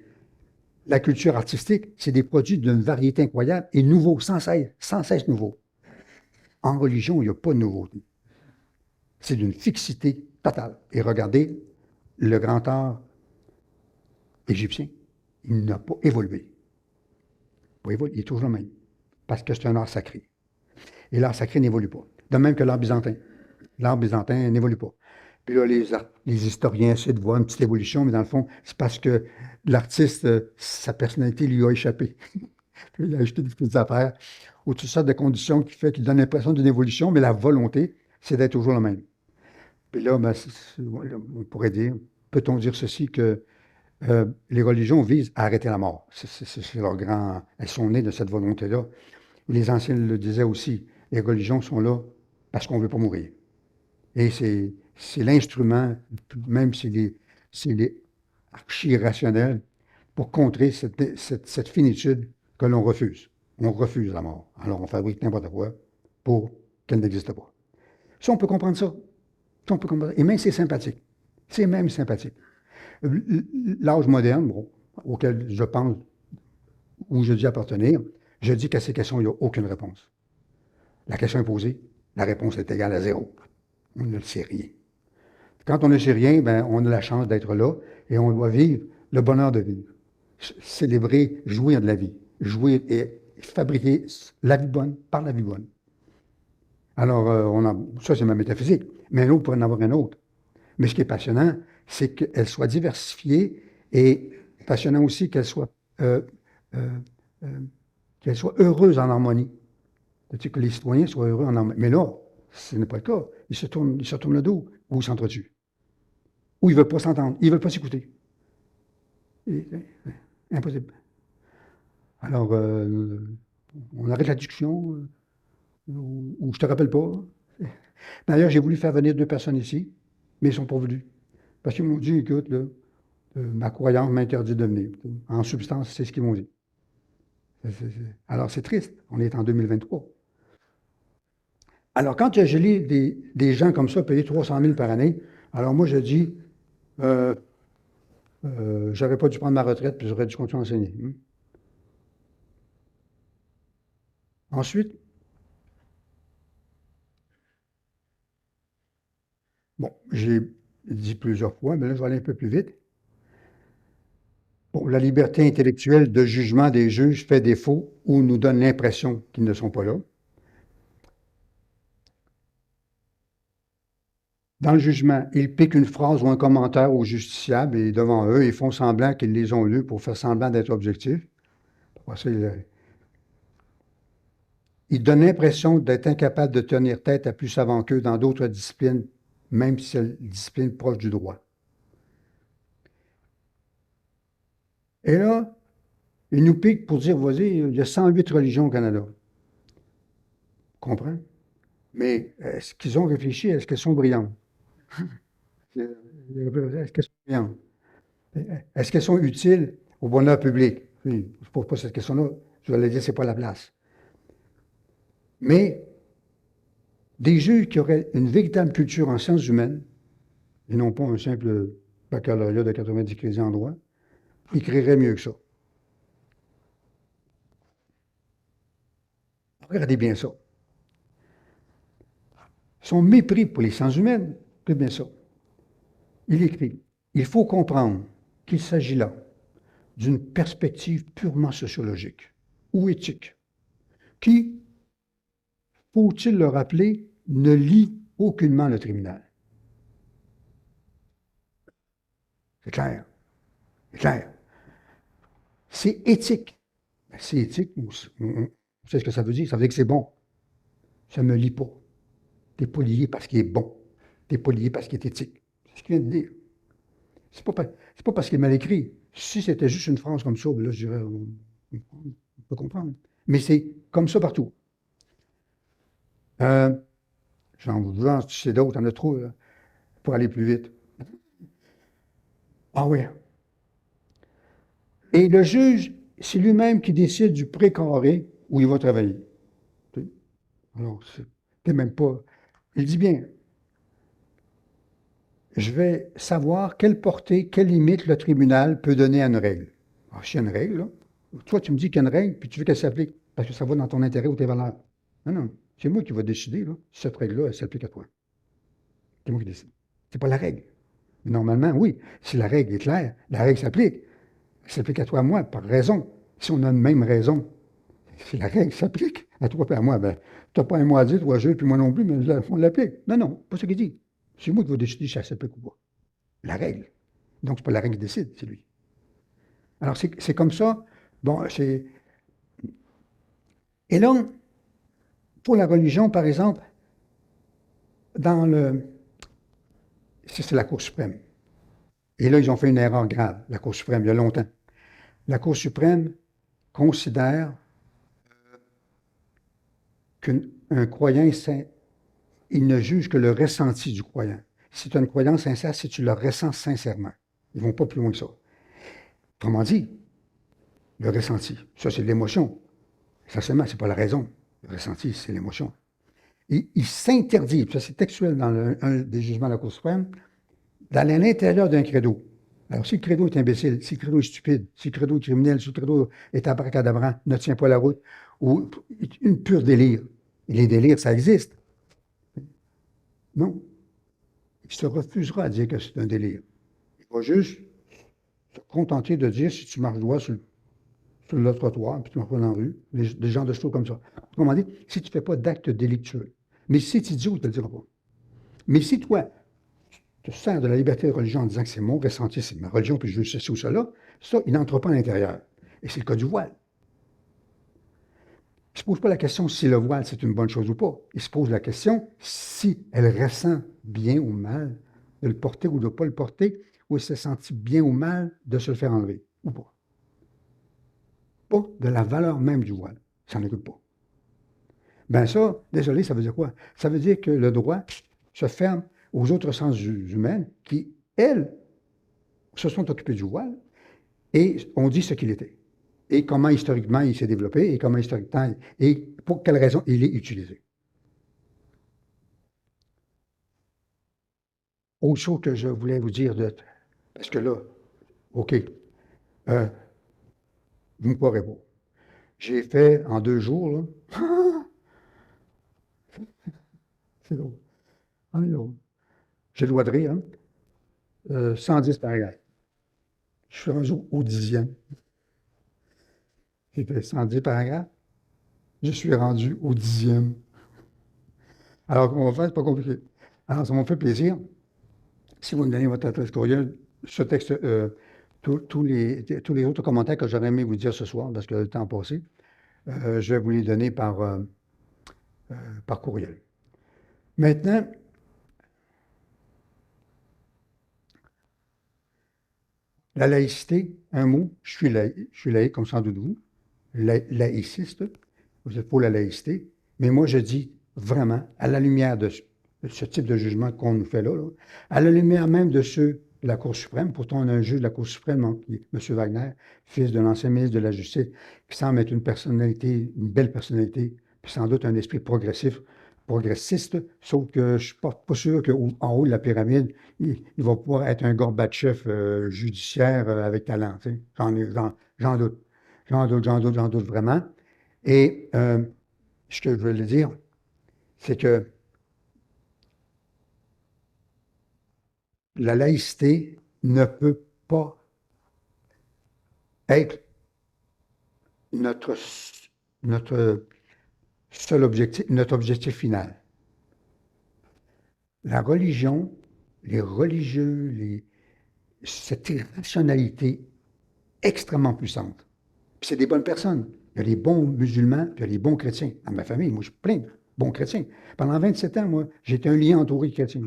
La culture artistique, c'est des produits d'une variété incroyable et nouveaux, sans cesse nouveaux. En religion, il n'y a pas de nouveauté. C'est d'une fixité totale. Et regardez, le grand art égyptien, il n'a pas évolué. Il est toujours le même. Parce que c'est un art sacré. Et l'art sacré n'évolue pas. De même que l'art byzantin. L'art byzantin n'évolue pas. Puis là, les historiens essaient de voir une petite évolution, mais dans le fond, c'est parce que l'artiste, sa personnalité lui a échappé. Puis il a ajouté des petites affaires ou toutes sortes de conditions qui fait qu'il donne l'impression d'une évolution, mais la volonté, c'est d'être toujours le même. Puis là, ben, on pourrait dire, peut-on dire ceci, que les religions visent à arrêter la mort. C'est leur grand... Elles sont nées de cette volonté-là. Les anciens le disaient aussi, les religions sont là parce qu'on ne veut pas mourir. Et c'est l'instrument, même si c'est archi-rationnel, pour contrer cette finitude que l'on refuse. On refuse la mort. Alors on fabrique n'importe quoi pour qu'elle n'existe pas. Ça, on peut comprendre ça. Ça, on peut comprendre ça. Et même c'est sympathique. C'est même sympathique. L'âge moderne, bon, auquel je pense, où je dis appartenir, je dis qu'à ces questions, il n'y a aucune réponse. La question est posée, la réponse est égale à zéro. On ne sait rien. Quand on ne sait rien, ben, on a la chance d'être là et on doit vivre le bonheur de vivre. Célébrer, jouir de la vie. Jouir et fabriquer la vie bonne par la vie bonne. Alors, ça, c'est ma métaphysique. Mais un autre pourrait en avoir un autre. Mais ce qui est passionnant, c'est qu'elle soit diversifiée et passionnant aussi euh, euh, euh, qu'elle soit heureuse en harmonie. C'est-à-dire que les citoyens soient heureux en harmonie. Mais là, ce n'est pas le cas. Ils se tournent le dos ou ils s'entretuent. Ou ils ne veulent pas s'entendre. Ils ne veulent pas s'écouter. Impossible. Alors, on arrête la discussion ou je te rappelle pas. D'ailleurs, j'ai voulu faire venir deux personnes ici, mais ils ne sont pas venus. Parce qu'ils m'ont dit, écoute, là, ma croyance m'interdit de venir. En substance, c'est ce qu'ils m'ont dit. Alors, c'est triste. On est en 2023. Alors, quand je lis des gens comme ça payer 300 000 par année, alors moi, je dis, euh, j'aurais pas dû prendre ma retraite, puis j'aurais dû continuer à enseigner. Ensuite, bon, j'ai dit plusieurs fois, mais là, je vais aller un peu plus vite. Bon, la liberté intellectuelle de jugement des juges fait défaut ou nous donne l'impression qu'ils ne sont pas là. Dans le jugement, ils piquent une phrase ou un commentaire aux justiciables et devant eux, ils font semblant qu'ils les ont lus pour faire semblant d'être objectifs. Après ça, ils donnent l'impression d'être incapables de tenir tête à plus savants qu'eux dans d'autres disciplines, même si c'est une discipline proche du droit. Et là, ils nous piquent pour dire, vas-y, il y a 108 religions au Canada. Comprends? Mais est-ce qu'ils ont réfléchi? Est-ce qu'elles sont brillantes? Est-ce qu'elles sont brillantes? Est-ce qu'elles sont utiles au bonheur public? Oui, je ne pose pas cette question-là. Je vais le dire, ce n'est pas la place. Mais des juges qui auraient une véritable culture en sciences humaines, et non pas un simple baccalauréat de 90 crédits en droit, écriraient mieux que ça. Regardez bien ça. Son mépris pour les sciences humaines, regardez bien ça. Il écrit, il faut comprendre qu'il s'agit là d'une perspective purement sociologique ou éthique, qui, faut-il le rappeler, ne lie aucunement le tribunal. C'est clair. C'est clair. C'est éthique. Ben, c'est éthique. Vous savez ce que ça veut dire? Ça veut dire que c'est bon. Ça ne me lie pas. Tu n'es pas lié parce qu'il est bon. Tu n'es pas lié parce qu'il est éthique. C'est ce qu'il vient de dire. C'est pas parce qu'il est mal écrit. Si c'était juste une phrase comme ça, ben là, je dirais, on peut comprendre. Mais c'est comme ça partout. Euh, J'en vous tu sais d'autres, il y en a trop, là, pour aller plus vite. Ah oui. Et le juge, c'est lui-même qui décide du pré-carré où il va travailler. Alors, c'est même pas. Il dit bien, je vais savoir quelle portée, quelle limite le tribunal peut donner à une règle. Alors, s'il y a une règle, là, toi, tu me dis qu'il y a une règle, puis tu veux qu'elle s'applique parce que ça va dans ton intérêt ou tes valeurs. Non, non, c'est moi qui vais décider, là, si cette règle-là, elle s'applique à toi. C'est moi qui décide. C'est pas la règle. Mais normalement, oui, si la règle est claire, la règle s'applique. Elle s'applique à toi, à moi, par raison. Si on a une même raison, si la règle s'applique à toi et à moi, ben, tu n'as pas un mot à dire, toi, je, puis moi non plus, mais on l'applique. Non, non, pas ce qu'il dit. C'est moi qui vais décider si ça s'applique ou pas. La règle. Donc, c'est pas la règle qui décide, c'est lui. Alors, c'est comme ça. Bon, c'est. Et là, pour la religion, par exemple, dans le. C'est la Cour suprême. Et là, ils ont fait une erreur grave, la Cour suprême, il y a longtemps. La Cour suprême considère qu'un croyant, il ne juge que le ressenti du croyant. Si tu as une croyance sincère, si tu le ressens sincèrement. Ils ne vont pas plus loin que ça. Autrement dit, le ressenti, ça c'est de l'émotion. Essentiellement, ce n'est pas la raison. Le ressenti, c'est l'émotion. Et il s'interdit, ça c'est textuel dans un des jugements de la Cour suprême, d'aller à l'intérieur d'un credo. Alors, si le credo est imbécile, si le credo est stupide, si le credo est criminel, si le credo est abracadabrant, ne tient pas la route, ou une pure délire, et les délires, ça existe. Non. Il se refusera à dire que c'est un délire. Il va juste se contenter de dire si tu marches droit sur le trottoir, puis tu marches pas dans la rue, des gens de choses comme ça. Autrement dit, si tu ne fais pas d'acte délictueux. Mais si c'est idiot, il ne te le dira pas. Mais si toi, tu te sers de la liberté de religion en disant que c'est mon ressenti, c'est ma religion, puis je veux ceci ou cela, ça, il n'entre pas à l'intérieur. Et c'est le cas du voile. Il ne se pose pas la question si le voile, c'est une bonne chose ou pas. Il se pose la question si elle ressent bien ou mal de le porter ou de ne pas le porter, ou elle se sent bien ou mal de se le faire enlever, ou pas. Pas de la valeur même du voile. Ça n'en occupe pas. Ben ça, désolé, ça veut dire quoi? Ça veut dire que le droit se ferme aux autres sens humaines qui, elles, se sont occupées du voile et ont dit ce qu'il était. et comment historiquement il s'est développé et comment historiquement et pour quelles raisons il est utilisé. Autre chose que je voulais vous dire, parce que là, OK, vous ne me croirez pas. J'ai fait en 2 jours, là, c'est drôle, ah, c'est drôle. J'ai le droit de rire, hein? 110 paragraphes. Je suis rendu au 10e. J'ai fait 110 paragraphes. Je suis rendu au 10e. Alors, qu'on va faire, c'est pas compliqué. Alors, ça m'a fait plaisir. Si vous me donnez votre adresse courriel, ce texte, tous les autres commentaires que j'aurais aimé vous dire ce soir, parce que le temps a passé, je vais vous les donner par courriel. Maintenant, la laïcité, un mot, je suis laïque, comme sans doute vous, laïciste, vous êtes pour la laïcité, mais moi je dis vraiment, à la lumière de ce type de jugement qu'on nous fait là, à la lumière même de ceux de la Cour suprême, pourtant on a un juge de la Cour suprême, M. Wagner, fils de l'ancien ministre de la Justice, qui semble être une personnalité, une belle personnalité, puis sans doute un esprit progressiste, sauf que je ne suis pas sûr qu'en haut de la pyramide, il va pouvoir être un Gorbatchev judiciaire avec talent. Tu sais. J'en doute. J'en doute vraiment. Et ce que je veux le dire, c'est que la laïcité ne peut pas être notre, notre seul objectif, notre objectif final. La religion, les religieux, cette irrationalité extrêmement puissante. Puis c'est des bonnes personnes. Il y a des bons musulmans, puis il y a des bons chrétiens. Dans ma famille, moi, je suis plein de bons chrétiens. Pendant 27 ans, moi, j'étais un lien entouré de chrétiens.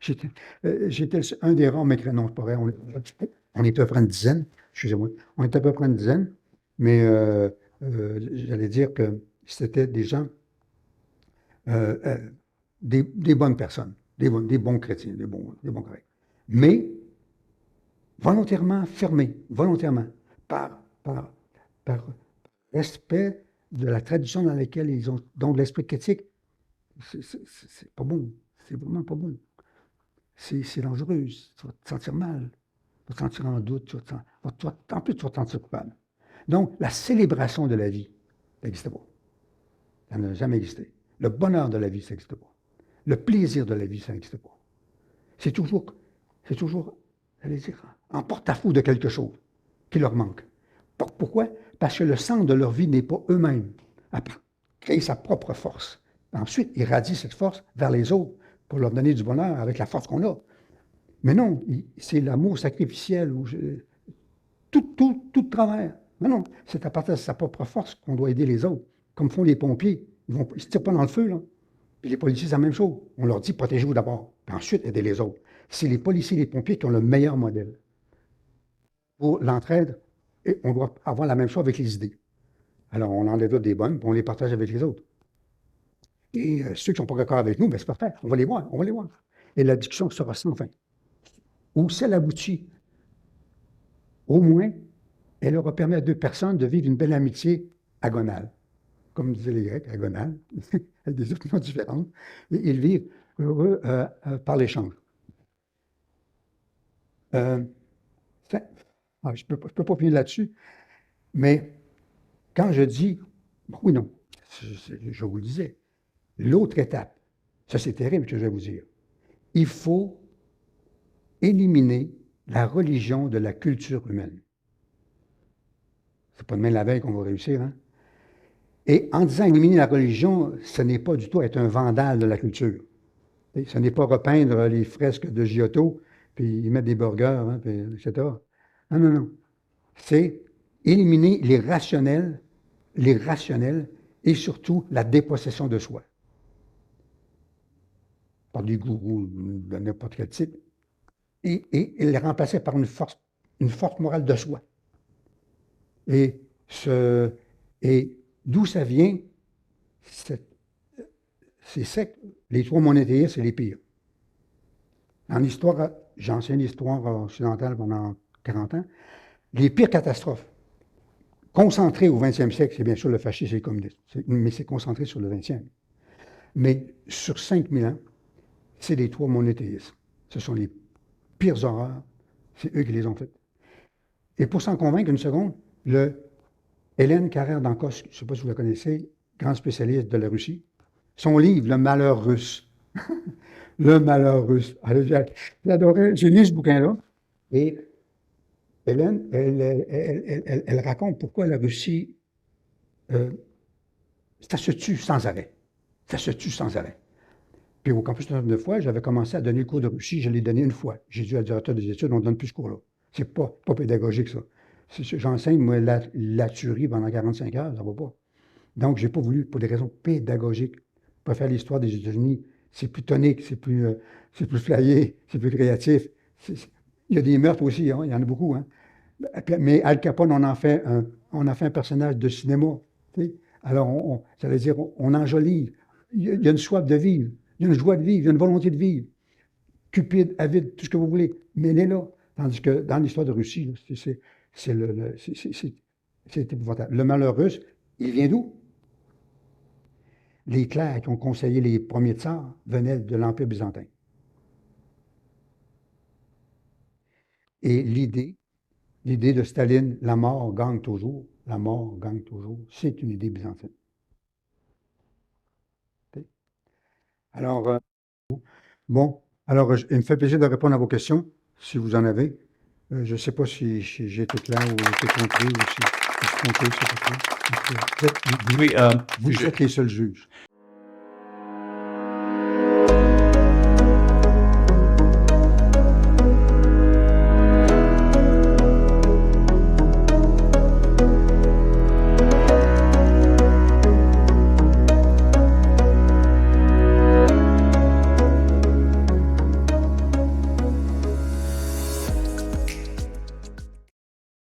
J'étais un des rares mécréants. Non, c'est pas vrai. On était à peu près une dizaine. Excusez-moi. On était à peu près une dizaine. Mais j'allais dire que c'était des gens, euh, euh, des bonnes personnes, des bons chrétiens, des bons corrects. Mais volontairement fermés, volontairement, par, par respect de la tradition dans laquelle ils ont, donc l'esprit critique, c'est pas bon. C'est vraiment pas bon. C'est dangereux. Tu vas te sentir mal. Tu vas te sentir en doute. En plus, tu vas te sentir coupable. Donc, la célébration de la vie, ça n'existe pas. Ça n'a jamais existé. Le bonheur de la vie, ça n'existe pas. Le plaisir de la vie, ça n'existe pas. C'est toujours, allez dire, en porte-à-faux de quelque chose qui leur manque. Pourquoi? Parce que le centre de leur vie n'est pas eux-mêmes, à créer sa propre force. Ensuite, ils radient cette force vers les autres pour leur donner du bonheur avec la force qu'on a. Mais non, c'est l'amour sacrificiel, tout de travers. Mais non, c'est à partir de sa propre force qu'on doit aider les autres, comme font les pompiers. Ils ne se tirent pas dans le feu, là. Puis les policiers, c'est la même chose. On leur dit protégez-vous d'abord, puis ensuite aidez les autres. C'est les policiers et les pompiers qui ont le meilleur modèle. Pour l'entraide, et on doit avoir la même chose avec les idées. Alors, on en développe des bonnes, puis on les partage avec les autres. Et ceux qui ne sont pas d'accord avec nous, ben, c'est parfait. On va les voir, on va les voir. Et la discussion sera sans fin. Ou si elle aboutit, au moins, elle aura permis à deux personnes de vivre une belle amitié agonale. Comme disaient les Grecs, agonale, avec des opinions différentes. Et ils vivent heureux par l'échange. Je ne peux pas finir là-dessus, mais quand je dis, oui, non, je vous le disais, l'autre étape, ça c'est terrible que je vais vous dire, il faut éliminer la religion de la culture humaine. C'est pas demain la veille qu'on va réussir, hein? Et en disant éliminer la religion, ce n'est pas du tout être un vandale de la culture. Et ce n'est pas repeindre les fresques de Giotto, puis y mettre des burgers, hein, puis, etc. Non, non, non. C'est éliminer les rationnels et surtout la dépossession de soi. Par des gourous de n'importe quel type. Et les remplacer par une force morale de soi. Et, et d'où ça vient, ces sectes, les trois monothéistes, c'est les pires. En histoire, j'ai enseigné l'histoire occidentale pendant 40 ans, les pires catastrophes, concentré au 20e siècle, c'est bien sûr le fascisme et le communisme, mais c'est concentré sur le 20e. Mais sur 5000 ans, c'est les trois monothéismes. Ce sont les pires horreurs, c'est eux qui les ont faites. Et pour s'en convaincre une seconde, Hélène Carrère d'Ancos, je ne sais pas si vous la connaissez, grande spécialiste de la Russie, son livre, Le malheur russe. Le malheur russe. J'adorais, j'ai lu ce bouquin-là. Et Hélène, elle raconte pourquoi la Russie, ça se tue sans arrêt. Ça se tue sans arrêt. Puis au campus de fois, j'avais commencé à donner le cours de Russie, je l'ai donné une fois. J'ai dit à le directeur des études, on ne donne plus ce cours-là. C'est pas pédagogique, ça. J'enseigne, moi, la tuerie pendant 45 heures, ça ne va pas. Donc, je n'ai pas voulu, pour des raisons pédagogiques, pas faire l'histoire des États-Unis. C'est plus tonique, c'est plus flyé, c'est plus créatif. Il y a des meurtres aussi, hein, il y en a beaucoup. Hein. Mais Al Capone, on a fait un personnage de cinéma. Tu sais. Alors, ça veut dire, on enjolive. Il y a une soif de vivre, il y a une joie de vivre, il y a une volonté de vivre. Cupide, avide, tout ce que vous voulez. Mais elle est là. Tandis que dans l'histoire de Russie, c'est épouvantable. Le malheur russe, il vient d'où? Les clercs qui ont conseillé les premiers tsars venaient de l'Empire byzantin. Et l'idée de Staline, la mort gagne toujours, c'est une idée byzantine. Okay? Alors, bon, alors il me fait plaisir de répondre à vos questions, si vous en avez. Je ne sais pas si j'ai été clair ou été compris ou si je suis compris, c'est pas clair. Oui, Vous êtes les seuls juges.